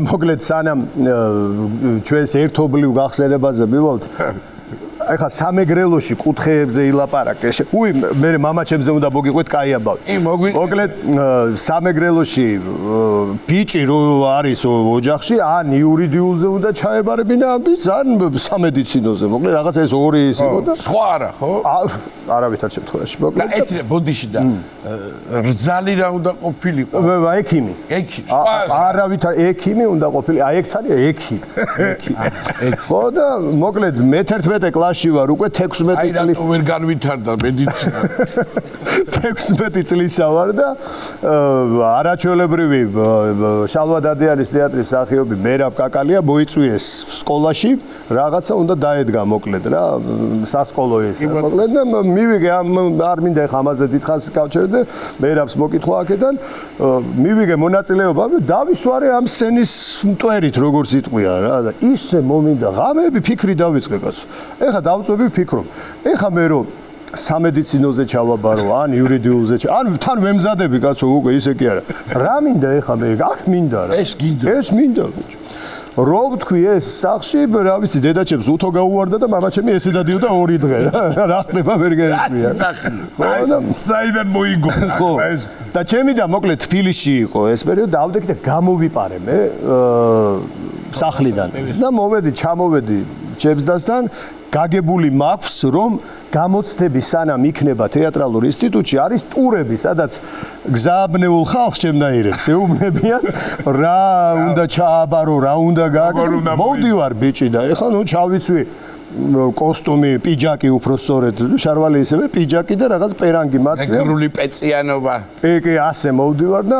მოკლედ სანამ ჩვენს ერთობლივ გახსენებაზე მივალთ ეხლა სამეგრელოში კუთხეებზე ილაპარაკე. უი, მე მამაჩემზე უნდა მოგიყვეთ კაი ამბავი. მოკლედ სამეგრელოში ბიჭი რო არის ოჯახში, ან იურიდიულზე უნდა ჩაებარებინა ამბიც, ან სამედიცინოზე. მოკლედ რაღაცა ეს ორი ის იყო და სხვა არა, ხო? არავითარ შემთხვევაში. მოკლედ და ეთრე ბოდიში და რძალი რა უნდა ყოფილიყო? ექიმი. ექიმი. სხვა არავითარ ექიმი უნდა ყოფილიყო. აი ექთარი ექიმი. ხო და მოკლედ მე-11 კლასში ვარ უკვე 16 წლის. აი რატო ვერ განვითარდა მედიცინა? 16 წლისა ვარ და არაჩვეულებრივი შალვა დადიანის თეატრის მსახიობი მერაბ კაკალია მოიწვიეს სკოლაში რაღაცა უნდა დაედგა მოკლედ რა სასკოლო ეს მოკლედ და მივიგე არ მინდა ხა ამაზე დიდხანს გავჩერდე მერაბს მოკითხვა აქედან მივიგე მონაწილეობა დავისვარე ამ სცენის მტვერით როგორც იტყვია რა და ისე მომინდა ღამეები ფიქრი დავიწყე კაცო ეხა დავწვევი ვფიქრობ ეხა მე რომ სამედიცინოზე ჩავაბარო ან იურიდიულზე ან თან ვემზადები კაცო უკვე ისე კი არა რა მინდა ეხა მე აქ მინდა რა ეს გინდა ეს მინდა ბიჭო რო ვთქვი ეს სახში რა ვიცი დედაჩემს უთო გაუვარდა და მამაჩემი ესე დადიოდა 2 დღე რა ხდება ვერ გაიყვია საიდან მოიგო ხო და ჩემი და მოკლედ თბილისში იყო ეს პერიოდი დავდექი და გამოვიპარე მე სახლიდან და მოვედი ჩამოვედი ჩემსდასთან გაგებული მაქვს რომ გამოცდები სანამ იქნება თეატრალურ ინსტიტუტში არის ტურები სადაც გზააბნეულ ხალხს შემნაირებს ეუბნებიან რა უნდა ჩააბარო რა უნდა გააკეთო მოვდივარ ბიჭი და ეხლა ნუ ჩავიცვი კოსტუმი, პიჯაკი უფრო სწორედ, შარვალი ისევე პიჯაკი და რაღაც პერანგი მათია. გრული პეწიანობა. კი, ასე მოვდივარ და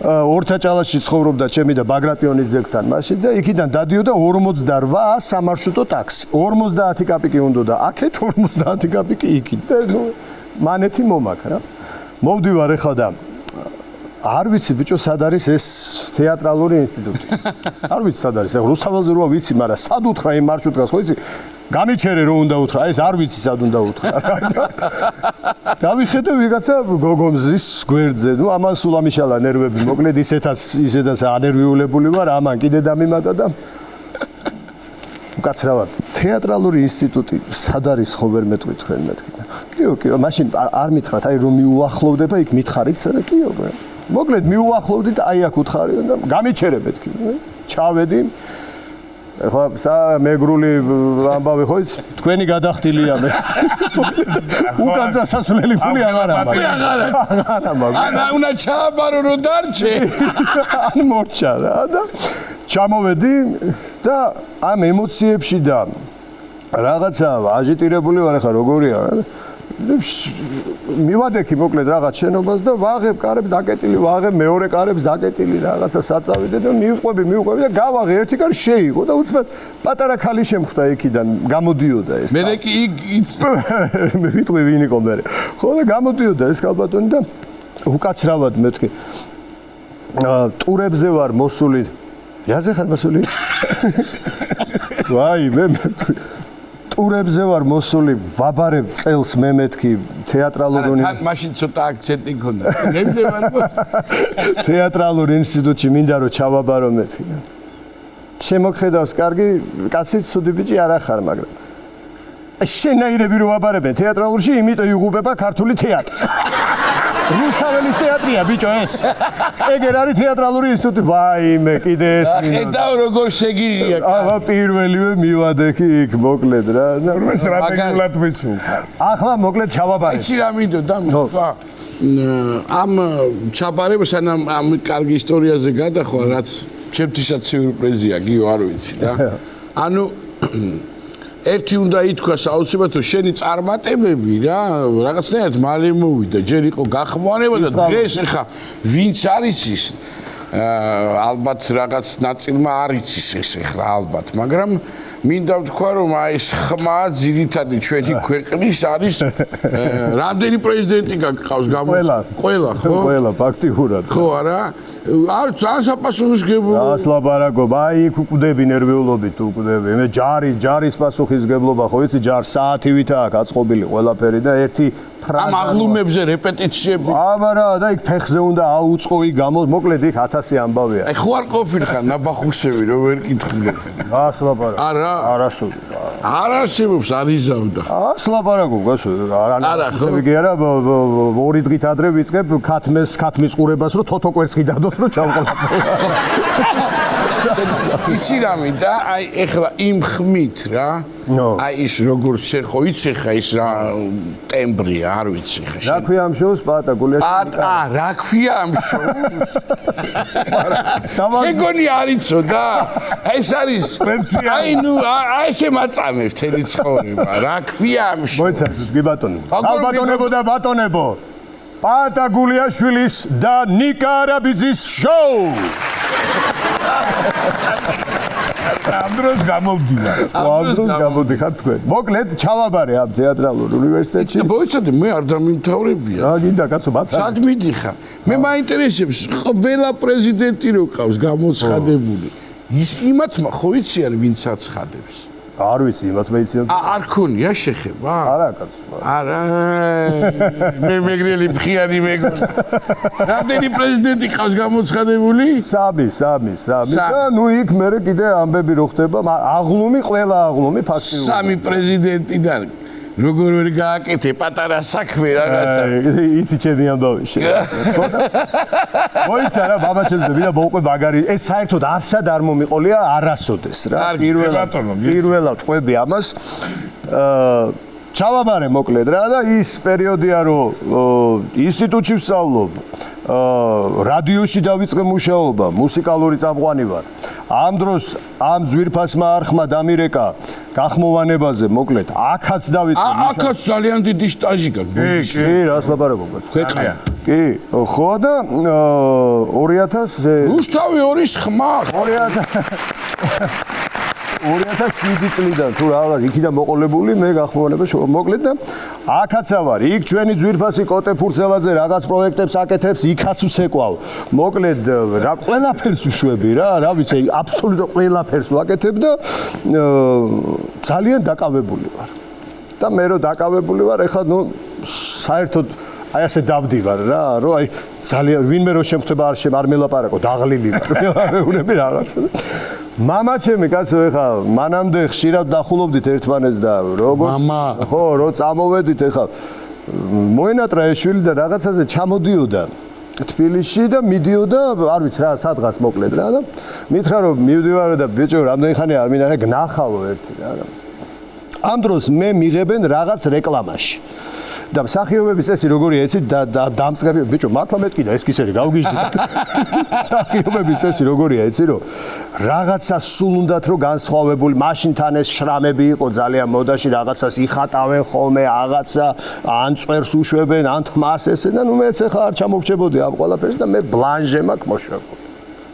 ორთაჭალაში ცხოვრობდა ჩემი და ბაგრატიონის ძეგლთან მაშინ და იქიდან დადიოდა 48 სამარშრუტო ტაქსი. 50 კაპიკი უნდა აქეთ, 50 კაპიკი იქით და ნუ მანეთი მომაქ რა. მოვდივარ ახლა და არ ვიცი ბიჭო სად არის ეს თეატრალური ინსტიტუტი. არ ვიცი სად არის. ახლა რუსთაველზე რა ვიცი, მაგრამ სად უთხრა იმ მარშრუტკას, ხო იცი? გამიჩერე რომ უნდა უთხრა, ეს არ ვიცი სად უნდა უთხრა. დავიხედე ვიღაცა გოგომზის გვერდზე, ნუ ამან სულ ამიშალა ნერვები, მოკლედ ისედაც ანერვიულებული ვარ, ამან კიდე დამიმატა და უკაცრავად. თეატრალური ინსტიტუტი სად არის ხო ვერ მეტყვი თქვენ მეთქი. კიო, მაშინ არ მითხრათ, აი რომ მიუახლოვდება იქ მითხარით სადა კიო. მოკლედ მიუახლოვდით, აი აქ უთხარი და გამიჩერე მეთქი. ჩავედი ახლა მეგრული ამბავი ხო იცი? თქვენი გადახდილია მე. უკან წასასვლელი ფული აღარ ამბავი. აღარა მაგ. ანა უნდა ჩააბარო რომ დარჩე. ან მორჩა რა და ჩამოვედი და ამ ემოციებში და რაღაცა აჟიტირებული ვარ ახლა როგორია მივადექი მოკლედ რაღაც შენობას და ვაღებ კარებს დაკეტილი ვაღებ მეორე კარებს დაკეტილი რაღაცა საწავიდე და მივყვები და გავაღე ერთი კარი შეიღო და უცბად პატარა ქალი შემხვდა იქიდან გამოდიოდა ეს მე კი მე ვიტყვი ვინ იყო მე ხო და გამოდიოდა ეს კალბატონი და უკაცრავად მეთქი ტურებზე ვარ მოსული იაზე ხარ მოსული ვაი მე ტურებზე ვარ მოსული ვაბარებ წელს მე მეთქი თეატრალურ თან მაშინ ცოტა აქცენტი მქონდა ნებზე ვარ თეატრალურ ინსტიტუტში მინდა რომ ჩავაბარო მეთქი შემოგხედავს კარგი კაცი ცუდი ბიჭი არ ახარ მაგრამ შენაირები რო ვაბარებენ თეატრალურში იმიტომ იღუპება ქართული თეატრი რუსთაველის თეატრია ბიჭო ეს ეგერ არის თეატრალური ინსტიტუტი ვაიმე კიდე ეს ხედავ როგორ შეგიღია აბა პირველივე მივადექი იქ მოკლედ რა ეს სტრატეგიულად ვისულხარ ახლა მოკლედ ჩავაბარე იცი რა მინდოდა ამ ჩაბარებას ამ კარგი ისტორიაზე გადახვა რაც ჩემთვისაც სიურპრიზია გიო არ ვიცი და ანუ ერთი უნდა ითქვას აუცილებლად რომ შენი წარმატებები რა რაღაცნაირად მალე მოვიდა ჯერ იყო გახმოვანება და დღეს ახლა ვინც არის ის ალბათ რაღაც ნაწილმა არ იცის ეს ახლა ალბათ მაგრამ მინდა ვთქვა რომ აი ეს ხმა ძირითადი ჩვენი ქვეყნის არის რამდენი პრეზიდენტი გყავს ყველა ხო ყველა ფაქტიურად ხო არა არ საპასუხისგებლო ასლაბარაკობა აი იქ უკვდები ნერვიულობით უკვდები მე ჯარის პასუხისგებლობა ხო იცი ჯარ საათივითაა გაწყობილი ყველაფერი და ერთი ამ აღლუმებზე რეპეტიციები აბა რა და იქ ფეხზე უნდა აუწყოი გამოს მოკლედ იქ 1000 ამბავია აი ხო არ ყოფილხარ ნაბახუსები რომ ვერ კითხულობ ასლაბარაკო არა არასოდი არ არსებობს არიზავდა ასლაბარაკო გასო არა ხო იგი არა ორი დღით ადრე ვიწყებ ქათმის ყურებას რომ თოთო კვერცხი დადოს რომ ჩავყოლაპო იცი რა მინდა აი ეხლა იმ ხმით რა აი ის როგორ შეხო იცი ხა ის რა ტემბრია არ ვიცი ხა რა ქვია ამ შოუს პატა გულიაში რა ქვია ამ შოუს შეგონი არ იცოდა ეს არის აი ნუ აი ესე მაწამე მთელი ცხოვრება რა ქვია ამ შოუს მოიცადეთ გიბატონო ალბატონებო და ბატონებო პატა გულიაშვილის და ნიკა არაბიძის შოუ ამ დროს გამოვდივარ. ამ დროს გამოდიხარ თქვენ. მოკლედ ჩავაბარე ამ თეატრალურ უნივერსიტეტში. მოიცადე მე არ დამიმთავრებია. რა გინდა კაცო ბაცა? სად მიდიხარ? მე მაინტერესებს ყველა პრეზიდენტი რო ყავს გამოცხადებული. ის იმათმა ხო იციან ვინც აცხადებს? არ ვიცი, იმათ მეიციან. არ ქონია შეხება? არა კაცო. არა. მე მეგრელი ფხიანი მეგონა. რამდენი პრეზიდენტი ყავს გამოცხადებული? სამი. და ნუ იქ მე კიდე ამბები რო ხდება, აღლუმი, ყველა აღლუმი ფაქტიურად. სამი პრეზიდენტიდან როგორ ვერ გააკეთე პატარა საქმე რაღაცა. იცი ჩემი ამბავი შე. მოიცა რა ბაბაჩელზე ვიდა მოუყვე მაგარი. ეს საერთოდ არსად არ მომიყოლია არასოდეს რა. პირველად ყვები ამას. ჩავაბარე მოკლედ რა და ის პერიოდია რომ ინსტიტუტში ვსწავლობ რადიოში დავიწყე მუშაობა მუსიკალური წამყვანი ვარ ამ დროს ამ ძვირფასმა არხმა დამირეკა გახმოვანებაზე მოკლედ აქაც დავიწყე აქაც ძალიან დიდი სტაჟი გაქვს კი რას ლაპარაკობ ქვეყანა კი ხო და 2000 რუსთავი ორის ხმა 2007 წლიდან თუ რაღაც იქიდან მოყოლებული მე გახმოვანება მოკლედ და აქაცა ვარ იქ ჩვენი ძვირფასი კოტე ფურცელაძე რაღაც პროექტებს აკეთებს იქაც ვცეკვავ მოკლედ რა ყველაფერს ვშვები რა ვიცი აბსოლუტურად ყველაფერს ვაკეთებ და ძალიან დაკავებული ვარ და მე რო დაკავებული ვარ ეხლა ნუ საერთოდ აი ასე დავდივარ რა რომ აი ძალიან ვინმე რო შემხვდება არ მელაპარაკო დაღლილი ვარ მეუბნები რაღაცა მამა ჩემი კაცო ეხა მანამდე ხშირად დახულობდით ერთმანეთს და როგორ მამა ხო რო წამოვედით ეხა მოენატრა ეს შვილი და რაღაცაზე ჩამოდიოდა თბილისში და მიდიოდა არ ვიცი რა სადღაც მოკლედ რა და მითხრა რომ მივდივარ და ბიჭო რამდენი ხანია არ მინახე გნახავო ერთი რა ამ დროს მე მიღებენ რაღაც რეკლამაში და მსახიობების წესი როგორია იცით და დამწყები ბიჭო მართლა მეთქი და ეს კისერი გავგიჟდი მსახიობების წესი როგორია იცი რომ რაღაცა სულ უნდათ რომ განსხვავებული მაშინთან ეს შრამები იყო ძალიან მოდაში რაღაცას იხატავენ ხოლმე რაღაცა ან წვერს უშვებენ ან თმას ესე და ნუ მეც ახლა არ ჩამოგჩებოდი ამ ყველაფერს და მე ბლანჟე მაქვს მოშვებული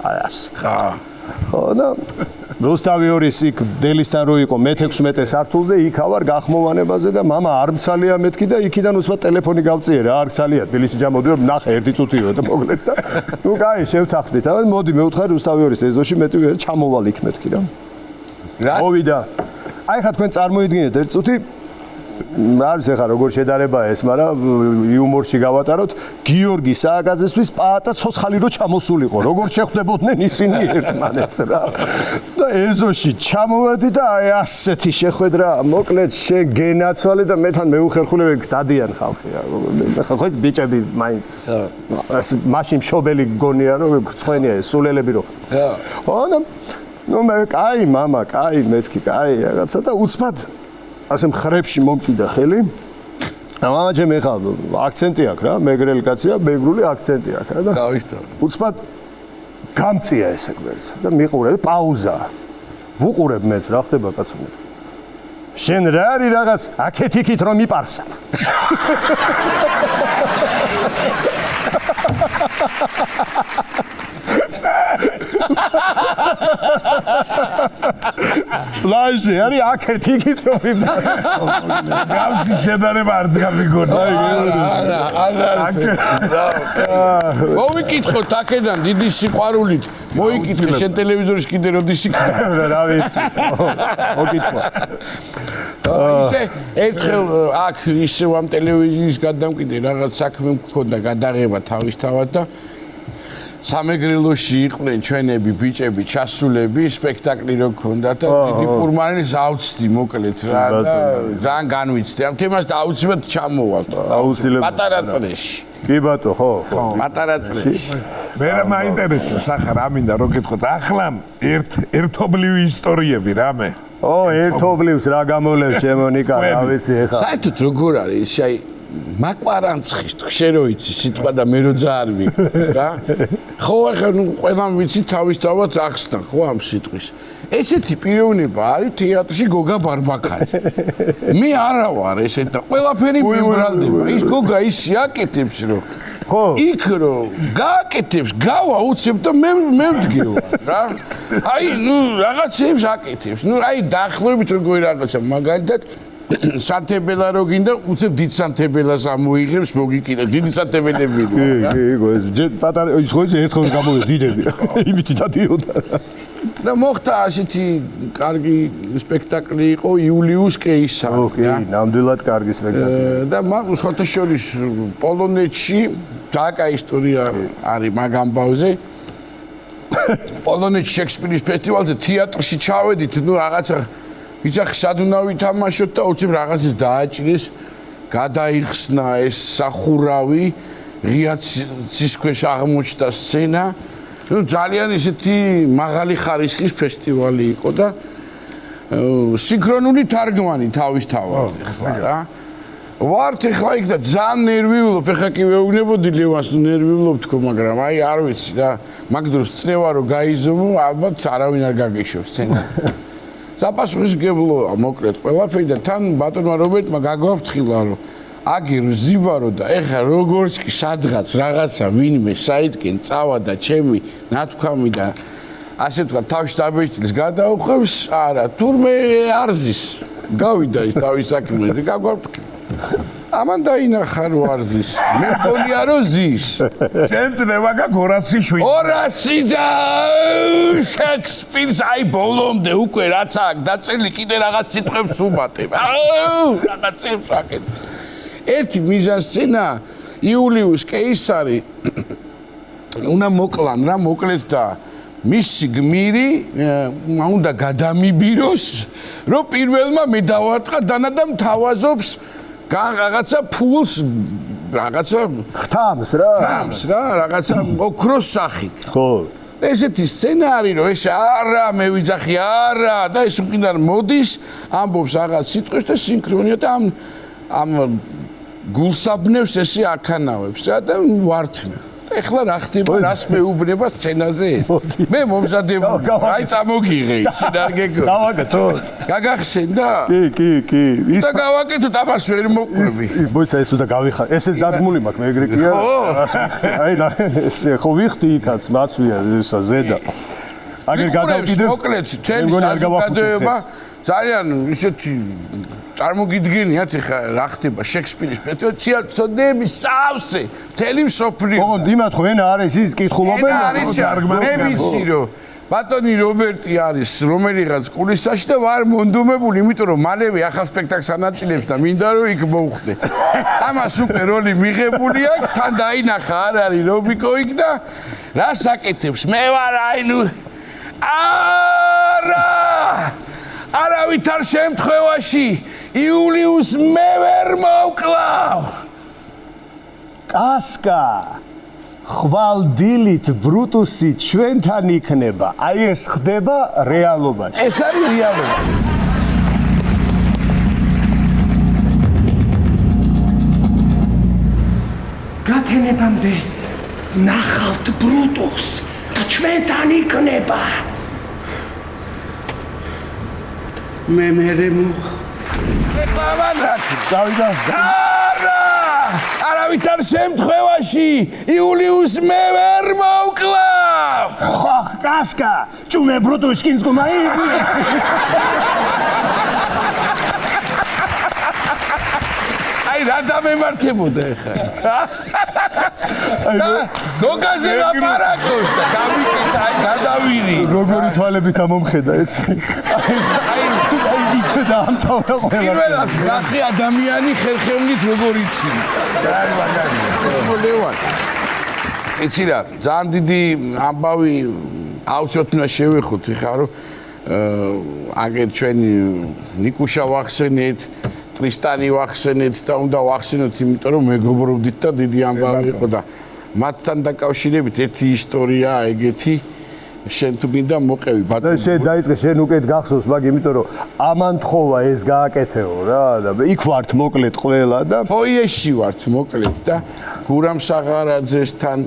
აი ასე ხო და რუსთავი ორის იქ დელისთან რო იყო მე-16 სართულზე იქ ავარ გახმოვანებაზე და მამა არ მცალია მეთქი და იქიდან უსვათ ტელეფონი გავწიე რა არ მცალია თბილისში ჩამოდივარ ნახე ერთი წუთიო და მოკლედ და ნუ კაი შევთანხმდით აბა მოდი მეუთხარი რუსთავი ორის ეზოში მეტი ჩამოვალ იქ მეთქი რა მოვიდა აი ხა თქვენ წარმოიდგინეთ ერთ წუთი არ ვიცი ხა როგორ შედარება ეს მაგრამ იუმორში გავატაროთ გიორგი სააკაძესთვის პაატა ცოცხალი რო ჩამოსულიყო როგორ შეხვდებოდნენ ისინი ერთმანეთს რა და ეზოში ჩამოვედი და აი ასეთი შეხვედრა მოკლედ შენ გენაცვალე და მეთან მეუხერხულები დადიან ხალხი რა ხა ხო ეს ბიჭები მაინც მაშინ შობელი გონია რომ ცხენია ეს სულელები რო ხო ნუ მე კაი მამა კაი მეთქი კაი რაღაცა და უცბად ასე მხრებში მომკიდა ხელი და მამა ჩემი ხა აქცენტი აქვს რა მეგრელი კაცია მეგრული აქცენტი აქვს რა და უცბად გამწია ესე გვერდს და მიყურე და პაუზა ვუყურებ მეც რა ხდება კაცო შენ რა არის რაღაც აქეთ-იქით რომ მიპარსა პლაჟი არის აქეთ-იქით რომ გავსი შედარება არც გამიგონა მოვიკითხოთ აქედან დიდი სიყვარულით მოიკითხე შენ ტელევიზორის კიდე როდის იქნება რა ვიცი მოკითხო ისე ერთხელ აქ ისევ ამ ტელევიზიის გადამკიდე რაღაც საქმე მქონდა გადაღება თავისთავად და სამეგრელოში იყვნენ ჩვენები ბიჭები ჩასულები სპექტაკლი რო გქონდა და დიდი პურმანის ავწდი მოკლედ რა და ძალიან განვიცდი ამ თემას და აუცილებლად ჩამოვალთ აუცილებლად პატარა წრეში კი ბატო ხო პატარა წრეში მე რა მაინტერესებს ახლა რა მინდა რო გითხოთ ახლა ერთობლივი ისტორიები რამე ო ერთობლივს რა გამოვლევს შემონიკა რა ვიცი ეხლა საერთოდ როგორ არის აი მაკვარანცხის შენ რო იცი სიტყვა და მე რო ძარვი რა ხო ახლა ნუ ყველამ ვიცი თავისთავად ახსნა ხო ამ სიტყვის ესეთი პიროვნება არის თეატრში გოგა ბარბაკაძე მე არა ვარ ესეთი და ყველაფერი მიბრალდება ის გოგა ის აკეთებს რომ ხო იქ რო გააკეთებს გავა უცებ და მე ვდგევა რა აი ნუ რაღაცებს აკეთებს ნუ აი დაახლოებით როგორი რაღაცა მაგალითად სანთებელა რო გინდა უცებ დიდ სანთებელას ამოიღებს მოგიკიდა დიდი სანთებელები რა კი პატარა ის ხო ერთხელ გამოვიდა დიდები იმითი დადიოდა და მოხდა ასეთი კარგი სპექტაკლი იყო იულიუს კეისარი ოკეი ნამდვილად კარგი სპექტაკლი და მაგ შოთაშორის პოლონეთში ძაკა ისტორია არის მაგ ამბავზე პოლონეთში შექსპირის ფესტივალზე თეატრში ჩავედით ნუ რაღაცა ვიძახ სად უნდა ვითამაშოთ და უცებ რაღაცას დააჭირეს გადაიხსნა ეს სახურავი ღია ცის ქვეშ აღმოჩნდა სცენა ნუ ძალიან ისეთი მაღალი ხარისხის ფესტივალი იყო და სინქრონული თარგმანი თავისთავად ხლა რა. ვართ ახლა იქ და ძალიან ნერვიულობ, ახლა კი ვეუბნებოდი ლევანს, ნერვიულობ თქო, მაგრამ აი არ ვიცი და მაგ დროს წნევა რომ გაიზომო, ალბათ არავინ არ გაგეშობს სცენარი. საპასუხისმგებლოა მოკლედ ყველაფერი და თან ბატონმა რობერტმა გაგვაფრთხილა რომ აგი ზივარო და ეხა როგორც კი სადღაც რაღაცა ვინმე საითკენ წავა და ჩემი ნათქვამი და ასე თქვა თავში დაბეჭდილს გადაუხევს არა თურმე არ ზის გავიდა ის თავის საქმეზე გაგვაფრთხილა ამან დაინახა რომ არ ზის მე მგონია რომ ზის შენ წნება გაქვს 207 200 და შექსპირს აი ბოლომდე უკვე რაც აქვს დაწელი კიდე რაღაც სიტყვებს უმატებ რაღაცებს აკეთებ ერთი მიზანსცენა იულიუს კეისარი უნდა მოკლან რა მოკლედ და მისი გმირი უნდა გადამიბიროს რომ პირველმა მე დავარტყა დანა და მთავაზობს რაღაცა ფულს რაღაცა ხთამს რა რაღაცა ოქროს სახით ხო ესეთი სცენარი რომ ეს არა მე ვიძახი არა და ეს უკიდან მოდის ამბობს რაღაც სიტყვის და სინქრონია და ამ გულსაბნევს ესე აქანავებს რა და ვართნა ეხლა რა ხდება რას მეუბნება სცენაზე ეს მე მომზადებული აი წამოგიღე შენ არ გეკო დავაკეთო გაგახსენდა კი ის და გავაკეთოთ ამას ვერ მოყვები მოიცა ეს უნდა გავიხარ ესეც დადგმული მაქვს მე ეგრე კია აი ნახე ეს ხო ვიხდი იქაც მაცვია ესა ზედა აგერ გადავკიდე მოკლედ თემის საზოგადოება ძალიან ისეთი წარმოგიდგენიათ ეხა რა ხდება შექსპირის თეატრების სავსე მთელი მსოფლიო ოღონდ იმათ ხო ენა არის ის კითხულობენ მე ვიცი რომ ბატონი რობერტი არის რომელიღაც კულისაში და ვარ მონდომებული იმიტომ რომ მალევე ახალ სპექტაკლს ანაწილებს და მინდა რომ იქ მოვხდე ამას უკვე როლი მიღებული აქვს თან დაინახა არ არის რობიკო იქ და რას აკეთებს მე ვარ აი ნუ არა არავითარ შემთხვევაში იულიუს მე ვერ მოვკლავ კასკა ხვალდილით ბრუტუსი ჩვენთან იქნება აი ეს ხდება რეალობაში ეს არის რეალობა გათენებამდე ნახავთ ბრუტუს და ჩვენთან იქნება მე დავიდა არავითარ შემთხვევაში იულიუს მე ვერ მოვკლავ ხო კასკა ჩუმე ბრუტუს კინსკომა აი რა დამემართებოდა ეხა გოგაზე ლაპარაკობს და გამიკეთა აი გადავირი როგორი თვალებით ამომხედა ეს აი იქ დაამთავრა ყველა პირველად ნახე ადამიანი ხერხევნით როგორ იცი აი მაგარია ლევან იცი რა ძალიან დიდი ამბავი აუცილებლად უნდა შევეხოთ ხა რომ აგერ ჩვენი ნიკუშა ვახსენეთ ტრისტანი ვახსენეთ და უნდა ვახსენოთ იმიტომ რომ მეგობრობდით და დიდი ამბავი იყო და მათთან დაკავშირებით ერთი ისტორია ეგეთი შენ თუ გინდა მოყევი ბატონო შენ დაიწყე შენ უკეთ გახსოვს მაგ იმიტომ რომ ამან თხოვა ეს გააკეთეო რა და იქ ვართ მოკლედ ყველა და ფოიეში ვართ მოკლედ და გურამ საღარაძესთან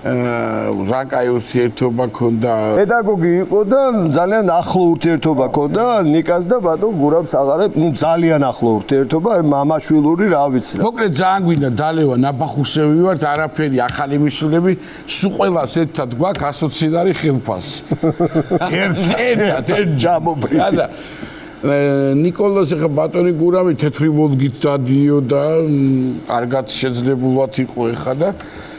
რაკაი ურთიერთობა ქონდა პედაგოგი იყო და ძალიან ახლო ურთიერთობა ქონდა ნიკას და ბატონ გურამ საღარაძეს ნუ ძალიან ახლო ურთიერთობა მამაშვილური რა ვიცი რა მოკლედ ძალიან გვინდა დალევა ნაბახუსევი ვართ არაფერი ახალი მისულები სულ ყველას ერთად გვაქვს ასოცირარი ხილფასი ერთად ჯამობრივი და ნიკოლოზ ხა ბატონი გურამი თეთრი ვოლგით დადიოდა კარგად შეძლებულად იყო ხა და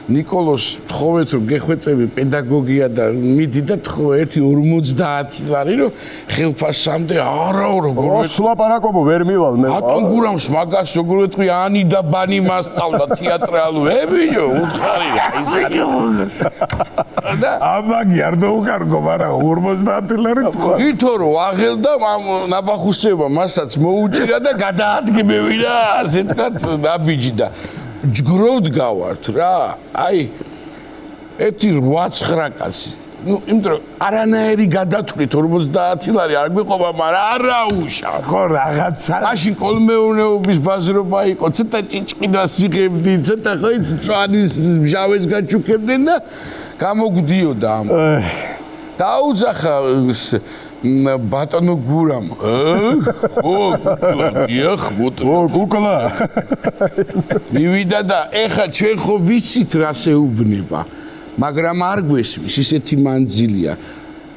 ნიკოლოს თხოვეთ რომ გეხვეწები პედაგოგია და მიდი და თხოვე 50 ლარი რომ ხელფასამდე არა როგორ სულაპარაკობო ვერ მივალ მე ბატონ გურამს მაგას როგორ ვეთქვი ანი და ბანი მასწავლა თეატრალურები უთხარი რა ისე და ამაგი არ დაუკარგო მაგრამ 50 ლარი თქვა თვითო რომ აღელდა ნაბახუსება მასაც მოუჭირა და გადაადგმევი რა ასე თქვა ნაბიჯი და ჯგროდ გავართ რა აი ერთი 8-9 კაცი ნუ იმიტომ არანაირი გადათვლით 50 ლარი არ გვიყოფა, მაგრამ არა უშა. ხო რაღაცა მაშინ კოლმეურნეობის ბაზრობა იყო, ცოტა ჭიჭყიდას იღებდნენ, ცოტა ხო იცი წვანის მჟავეს გაჩუქებდნენ და გამოგვდიოდა ამ. დაუძახა ბატონო გურამ. ეხ, გუკლა. მივიდა და ეხა ჩვენ ხო ვიცით რა შეუბნება, მაგრამ არ გვესმის, ისეთი მანძილია.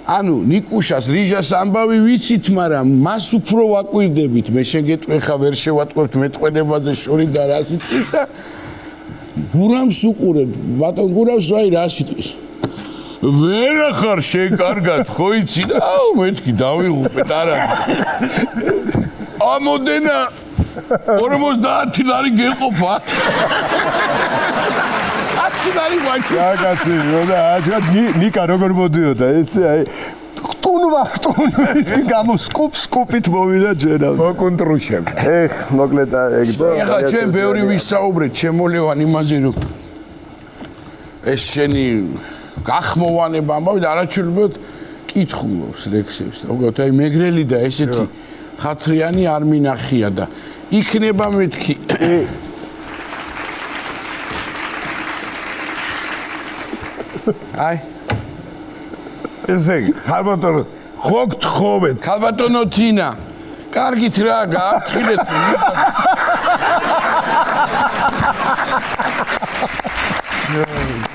ანუ ნიკუშას რიჟას ამბავი ვიცით, მაგრამ მას უფრო ვაკვირდებით, მე შეგეტყვი ხა ვერ შევატყვევთ მეტყველებაზე შორი და რა სიტყვის და გურამს უყურებთ, ბატონ გურამს ვაი რა სიტყვის. ვერ ახარ შენ კარგად ხო იცი და აუ მეთქი დავიღუპეთ არა ამოდენა 50 ლარი გეყოფა 10 ლარი ვაჩი კაცი და აჩა ნიკა როგორ მოდიოდა ესე აი ხტუნვა ის გამოსკუპით მოვიდა ჯერა მოკუნტრუშებ მოკლედ ეგ ეხლა ჩვენ ბევრი ვისაუბრეთ შემოლევან იმაზე რომ ეს შენი გახმოვანება ამბავი და არაჩვენებად კითხულობს ლექსებს. უბრალოდ აი მეგრელი და ესეთი ხათრიანი არ მინახია და იქნება მეთქი. აი ესე ხალბატონო ხო გთხოვეთ ხალბატონო თინა კარგით რა გააფრთხილეთ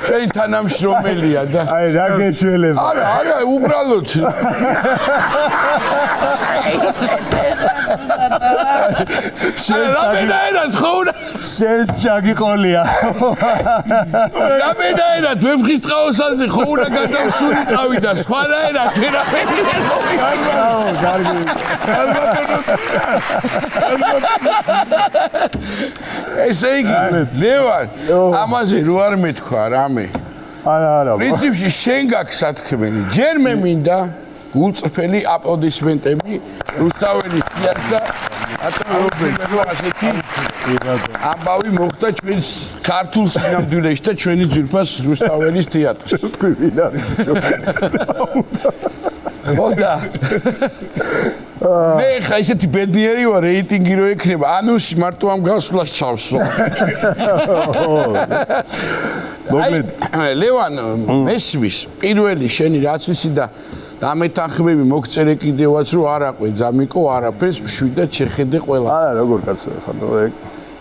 შენ თანამშრომელია და აი რა გეშველება არა უბრალოდ შენ შაგიყოლია რამენაერად ვებხის ტყაოსანზე ხო უნდა გადავსულიყავი და სხვანაერად ვერაფერი ესე იგი ლევან ამაზე რო არ მეთქვა რამე არა პრინციპში შენ გაქვს სათქმელი ჯერ მე მინდა გულწრფელი აპლოდისმენტები რუსთაველის თეატრს და ასეთი ამბავი მოხდა ჩვენს ქართულ სინამდვილეში და ჩვენი ძვირფას რუსთაველის თეატრს ხოდა მე ხა ისეთი ბედნიერი ვარ რეიტინგი რო ექნება ანუ მარტო ამ გასვლას ჩავსვა მოკლედ ლევან მესმის პირველი შენი რაც ვიცი და დამეთანხმები მოგწერე კიდევაც რომ არ აყვე ძამიკო არაფერს მშვიდად შეხედე ყველა არა როგორ კაცო ხა ეგ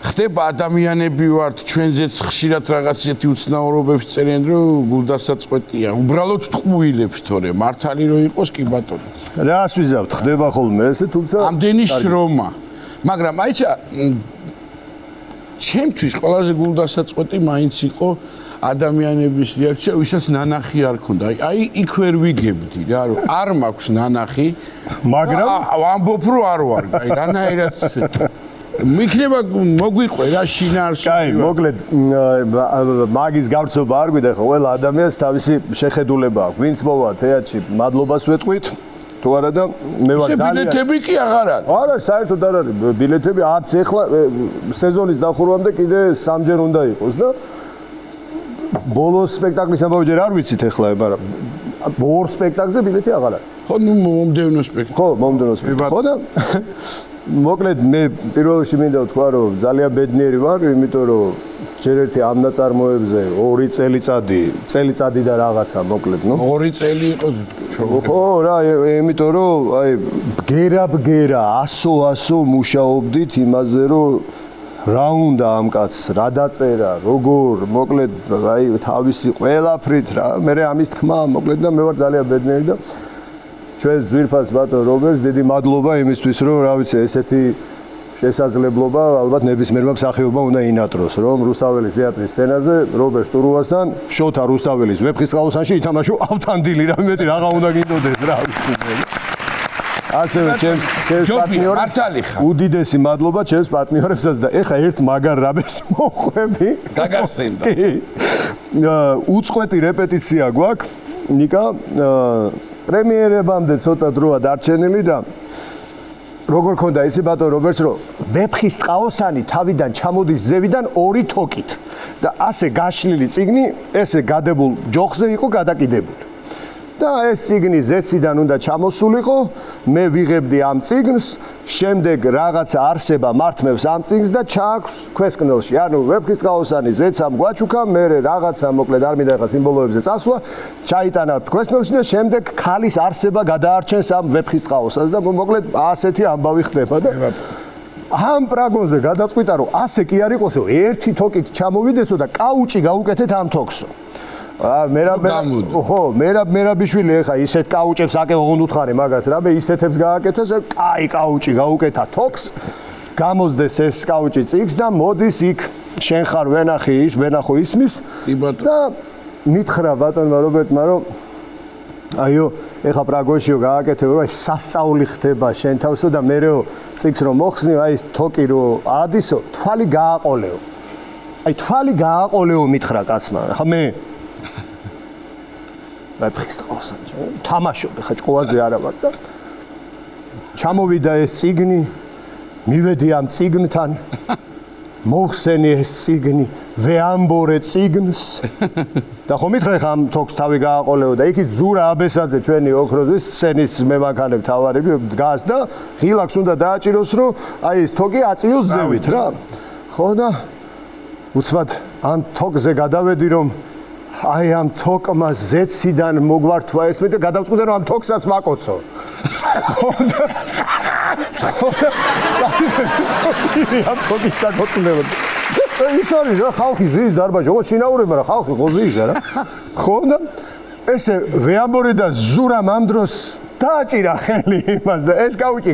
ხდება ადამიანები ვართ ჩვენზეც ხშირად რაღაც ისეთი უცნაურობებს წერენ რომ გულდასაწყვეტია უბრალოდ ტყუილებს თორე მართალი რო იყოს კი ბატონო რას ვიზავთ ხდება ხოლმე ესე თუმცა ამდენი შრომა მაგრამ აიცა ჩემთვის ყველაზე გულდასაწყვეტი მაინც იყო ადამიანების რეაქცია ვისაც ნანახი არ ქონდა აი იქ ვერ ვიგებდი რა რომ არ მაქვს ნანახი მაგრამ ვამბობ რომ არ ვარ აი რანაირად მიქნება მოგვიყვე რა შინაარსი კაი მოკლედ მაგის გავრცობა არ გვიდა ხო ყველა ადამიანს თავისი შეხედულება აქვს ვინც მოვა თეატრში მადლობას ვეტყვით თუ არა და მე ვარ ძალიან ბილეთები კი აღარ არის არა საერთოდ არ არის ბილეთები არც ეხლა სეზონის დახურვამდე კიდე სამჯერ უნდა იყოს და ბოლოს სპექტაკლის ამბავი ჯერ არ ვიცით ეხლა მაგრამ ორ სპექტაკლზე ბილეთი აღარ არის ხო ნუ მომდევნო სპექტაკლი ხო მომდევნო სპექტაკლი ხო და მოკლედ მე პირველ რიგში მინდა ვთქვა რომ ძალიან ბედნიერი ვარ იმიტომ რომ ჯერ ერთი ამ ნაწარმოებზე 2 წელიწადი და რაღაცა მოკლედ ნუ 2 წელი იყო ხო რა იმიტომ რომ აი ბგერა 100 მუშაობდით იმაზე რომ რა უნდა ამ კაცს რა დაწერა როგორ მოკლედ აი თავისი ყველაფრით რა მე ამის თქმა მოკლედ და მე ვარ ძალიან ბედნიერი და ჩვენ ძვირფას ბატონ რობერტს დიდი მადლობა იმისთვის რომ რა ვიცი ესეთი შესაძლებლობა ალბათ ნებისმიერმა მსახიობმა უნდა ინატროს რომ რუსთაველის თეატრის სცენაზე რობერტ შტურუასთან შოთა რუსთაველის ვეფხისტყაოსანში ითამაშო ავთანდილი რა მეტი რაღა უნდა გინდოდეს რა ვიცი ასევე ჩემს პარტნიორებს უდიდესი მადლობა ჩემს პარტნიორებსაც და ეხა ერთ მაგარ რამეს მოყვები გაგახსენდა უწყვეტი რეპეტიცია გვაქვს ნიკა პრემიერებამდე ცოტა დროა დარჩენილი და როგორ ქონდა იცი ბატონ რობერტს რომ ვეფხისტყაოსანი თავიდან ჩამოდის ზევიდან 2 თოკით და ასე გაშლილი წიგნი ესე გადებულ ჯოხზე იყო გადაკიდებული და ეს წიგნი ზეციდან უნდა ჩამოსულიყო, მე ვიღებდი ამ წიგნს, შემდეგ რაღაცა არსება მართმევს ამ წიგნს და ჩააქვს ქვესკნელში. ანუ ვეფხისტყაოსანი ზეცამ გვაჩუქა, მე რაღაცა მოკლედ არ მინდა ხა სიმბოლოებზე წასვლა, ჩაიტანა ქვესკნელში და შემდეგ ქალის არსება გადაარჩენს ამ ვეფხისტყაოსას და მოკლედ ასეთი ამბავი ხდება და ამ პრაგონზე გადაწყვიტა რომ ასე კი არ იყოსო, ერთი თოკით ჩამოვიდესო და კაუჭი გაუკეთეთ ამ თოქსო. მერაბიშვილი ეხა ისეთ კაუჭებს აკეთონ უთხარი მაგას რა მე ისეთებს გააკეთეს კაი კაუჭი გაუკეთა თოქს გამოსდეს ეს კაუჭი წიგს და მოდის იქ შენ ხარ ვენახო ისმის და მითხრა ბატონმა რობერტმა რომ აიო ეხა პრაგონშიო გააკეთე რომ ეს სასწაული ხდება შენ თავსო და მეреო წიგს რომ მოხსნიო აი ეს თოკი რომ ადისო თვალი გააყოლეო აი თვალი გააყოლეო მითხრა კაცმა ხა მე ვეფხისტყაოსანი თამაშობ ხა ჭკუაზე არა ვარ და ჩამოვიდა ეს წიგნი მივედი ამ წიგნთან მოხსენი ეს წიგნი ვეამბორე წიგნს და ხომ მითხრა ხა ამ თოქს თავი გააყოლეო და იქით ზურა აბესაძე ჩვენი ოქროზის სცენის მემანქანებ თავარები დგას და ღილაკს უნდა დააჭიროს რომ აი ეს თოკი აწიოს ზევით რა ხო და უცბად ამ თოკზე გადავედი რომ აი ამ თოკმა ზეციდან მოგვართვა ესმე და გადავწყვიტე რომ ამ თოქსაც ვაკოცო. ამ თოკის საკოცნებად. ის არის რა ხალხი ზის დარბაზი, ოღონდ შინაურება რა ხალხი ხო ზისა რა. ხო და ესე ვეამბორე და ზურამ ამ დროს დააჭირა ხელი იმას და ეს კაუჭი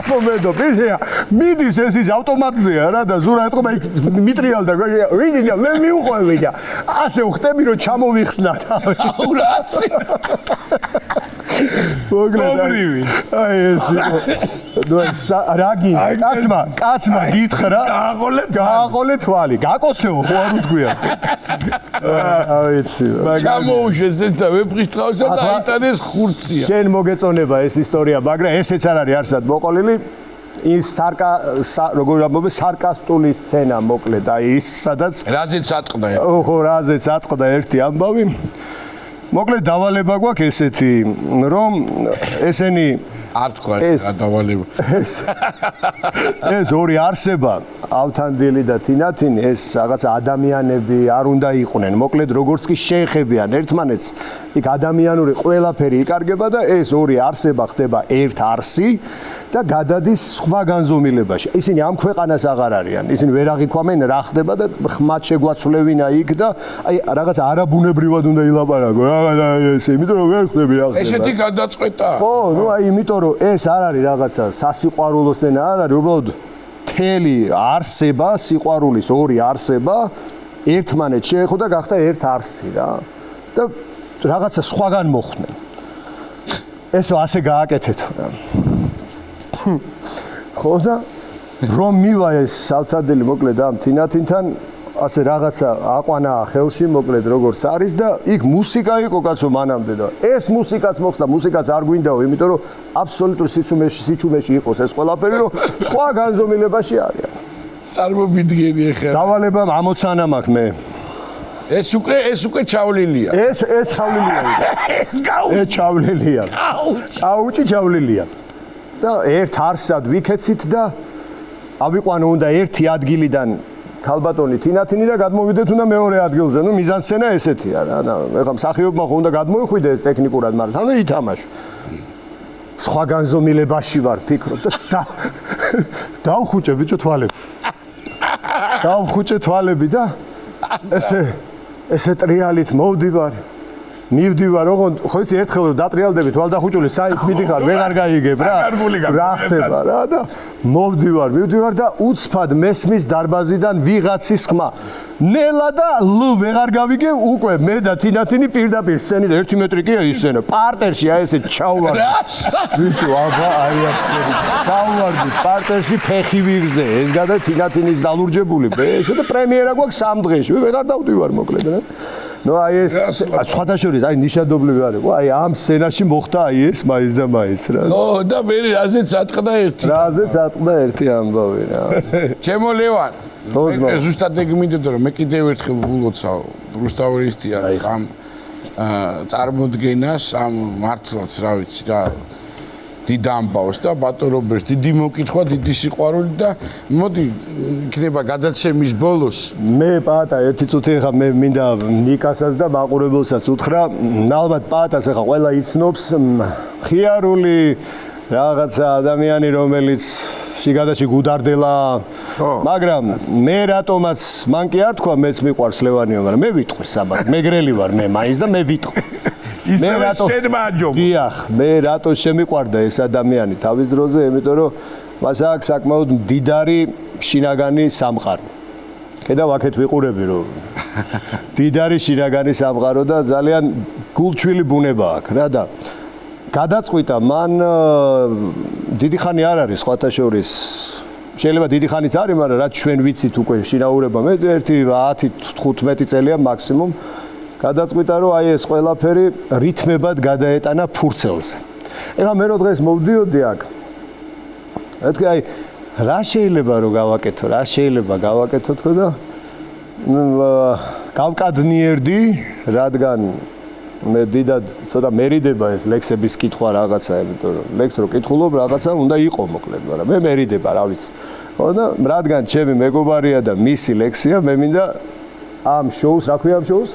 მომედო ბიჭია მიდის ეს ის ავტომატზეა რა და ზურა ეთყობა იქ მიტრიალდა ვინა მე მიუყვები და ასე ვხდები რომ ჩამოვიხსნა აუ რა მოგლედა აი ეს რაგი კაცმა გითხრა გააყოლე თვალი გაკოცეო ხო არ უთქვია აი ეცი ჩამოუშვეს ეს და ვეფხისტყაოსა და აიტანეს ხურცია შენ მოგეწონება ეს ისტორია მაგრამ ესეც არ არის არსად მოყოლილი ის როგორ ამბობენ სარკასტული სცენა მოკლედ აი ის სადაც რაზეც ატყდა ხო რაზეც ატყდა ერთი ამბავი მოკლედ დავალება გვაქვს ესეთი რომ ესენი არ თქვა დავალება ეს ორი არსება ავთანდილი და თინათინი ეს რაღაცა ადამიანები არ უნდა იყვნენ მოკლედ როგორც კი შეეხებიან ერთმანეთს იქ ადამიანური ყველაფერი იკარგება და ეს ორი არსება ხდება ერთ არსი და გადადის სხვა განზომილებაში ისინი ამ ქვეყანას აღარ არიან ისინი ვერ აღიქვამენ რა ხდება და ხმად შეგვაცვლევინა იქ და აი რაღაცა არაბუნებრივად უნდა ილაპარაკო რაღაცა ეს იმიტომ რომ ვერ ხდები რა ხდება ესეთი გადაწყვეტა ხო ნუ აი იმიტომ რომ ეს არ არის რაღაცა სასიყვარულო სცენა არ არის უბრალოდ თელი არსება სიყვარულის ორი არსება ერთმანეთს შეეხო და გახდა ერთ არსი რა და რაღაცა სხვაგან მოხდნენ ესო ასე გააკეთეთ ხო და რომ მივა ეს ავთანდილი მოკლედ ამ თინათინთან ასე რაღაცა აყვანა ხელში მოკლედ როგორც არის და იქ მუსიკა იყო კაცო მანამდე და ეს მუსიკაც მოხდა მუსიკაც არ გვინდაო იმიტომ რომ აბსოლუტურ სიჩუმეში იყოს ეს ყველაფერი რომ სხვა განზომილებაში არიან წარმოვიდგენი ახლა დავალებამ ამოცანა მაქვს მე ეს უკვე ჩავლილია ეს ჩავლილია ეს ჩავლილია კაუჭი ჩავლილია და ერთ არსად ვიქეცით და ავიყვანო უნდა ერთი ადგილიდან ქალბატონი თინათინი და გადმოვიდეთ უნდა მეორე ადგილზე. ნუ მიზანსცენა ესეთია რა. ეხლა მსახიობმა ხო უნდა გადმოიხვიდე ეს ტექნიკურად, მაგრამ თან ითამაშო. სხვა განზომილებაში ვარ, ფიქრობ და დავხუჭე ბიჭო თვალები. დავხუჭე თვალები და ესე ტრიალით მოვდივარ. მივდივარ, ოღონდ ხო იცი ერთხელ რომ დატრიალდები თვალდახუჭული საით მიდიხარ, ვეღარ გაიგებ რა. რა ხდება რა და მოვდივარ და უცბად მესმის დარბაზიდან ვიღაცის ხმა. ნელა და ლ ვეღარ გავიგე უკვე მე და თინათინი პირდაპირ სცენით 1 მეტრი კი ისენა. პარტერში აი ესე ჩავვარ. ვიჭო აბა აი ასე. ჩავვარდი პარტერში ფეხი ვიღზე. ეს გადა თინათინის დალურჯებული. ესე და პრემიერა გვაქვს 3 დღეში. ვეღარ დავდივარ მოკლედ რა. ნუ აი ეს სხვათა შორის აი ნიშანდობლივი არის. აი ამ სცენაში მოხდა აი ეს მაინც და მაინც რა. ო და მე რაზეც ატყდა ერთი. რაზეც ატყდა ერთი ამბავი რა. ჩემო ლევან. თოძმა. ზუსტად ეგ მინდოდა რომ მე კიდევ ერთხელ ვულოცავ რუსთაველისტიას ამ წარმოდგენას, ამ მართლაც რა ვიცი რა დიდ ამბავს და ბატონობებს დიდი მოკითხვა, დიდი სიყვარული და მოდი იქნება გადაცემის ბოლოს. მე პაატა ერთი წუთი ხა მე მინდა ნიკასაც და მაყურებელსაც უთხრა, ალბათ პაატას ხა ყველა იცნობს ხიარული რაღაცა ადამიანი რომელიც შიგადაში გუდარდელა, მაგრამ მე რატომაც მან კი არ თქვა მეც მიყვარს ლევანიო, მაგრამ მე ვიტყვი საბათ, მეგრელი ვარ მე მაინც და მე ვიტყვი. ისე შენ მაჯობ. დიახ, მე რატო შემიყვარდა ეს ადამიანი თავის დროზე, იმიტომ რომ მას აქვს საკმაოდ მდიდარი შინაგანი სამყარო. კიდევ აქეთ ვიყურები რომ მდიდარი შინაგანი სამყარო და ძალიან გულჩვილი ბუნება აქვს რა და გადაწყვიტა მან დიდი ხანი არ არის სხვათა შორის შეიძლება დიდი ხანიც არის, მაგრამ რაც ჩვენ ვიცით უკვე შინაურება მე ერთი 10-15 წელია მაქსიმუმ გადაწყვიტა რომ აი ეს ყველაფერი რითმებად გადაეტანა ფურცელზე. ეხლა მე რო დღეს მოვდიოდი აქ. ეთქი აი რა შეიძლება რომ გავაკეთო, რა შეიძლება გავაკეთო თქო და გავკადნიერდი, რადგან მე დიდად ცოტა მერიდება ეს ლექსების კითხვა რაღაცა, იმიტომ რომ ლექს რო კითხულობ რაღაცა უნდა იყო მოკლედ, მაგრამ მე მერიდება, რა ვიცი. ხო და რადგან ჩემი მეგობარია და მისი ლექსია, მე მინდა ამ შოუს, რა ქვია ამ შოუს?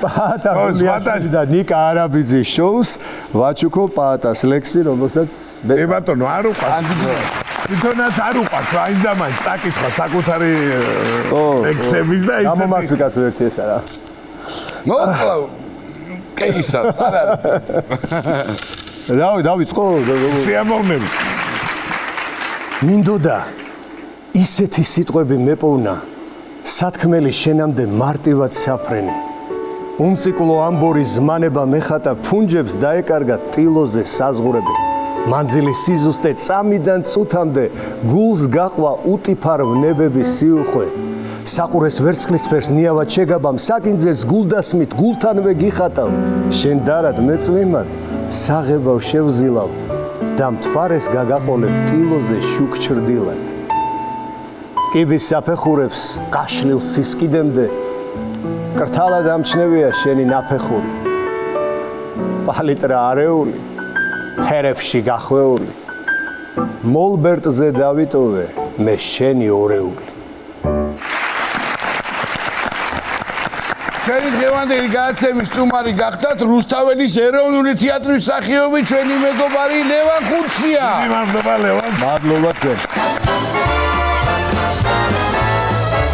პაატა და ნიკა არაბიძის შოუს ვაჩუქო პაატას ლექსი, რომელსაც ე ბატონო არ უყვარს. თვითონაც არ უყვარს, აინც და მაინც წაკითხა საკუთარი ლექსების და ისე. გამომართვიკას ერთი ესა რა. მოკლა კეისარს არა. დავიწყო შეამოვნები. მინდოდა ისეთი სიტყვები მეპოვნა სათქმელი შენამდე მარტივად საფრენი. უმციკლო ამბორი ზმანება მეხატა ფუნჯებს დაეკარგა ტილოზე საზღურები. მანძილი სიზუსტე წამიდან წუთამდე გულს გაყვა უტიფარ ვნებების სიუხვე. საყურეს ვერცხლისფერს ნიავად შეგაბამ საკინძეს გულდასმით გულთანვე გიხატავ. შენ დარად მეწვიმად საღებავ შევზილავ და მთვარეს გაგაყოლებ ტილოზე შუქ ჩრდილად. კიბის საფეხურებს კაშლილ სისკიდემდე კრთალად ამჩნევია შენი ნაფეხური. პალიტრა არეული, ფერებში გახვეული. მოლბერტზე დავიტოვე მე შენი ორეული. ჩვენი დღევანდელი გადაცემის სტუმარი გახდათ რუსთაველის ეროვნული თეატრის მსახიობი ჩვენი მეგობარი ლევან ხურცია. მადლობა ლევან. მადლობა თქვენ.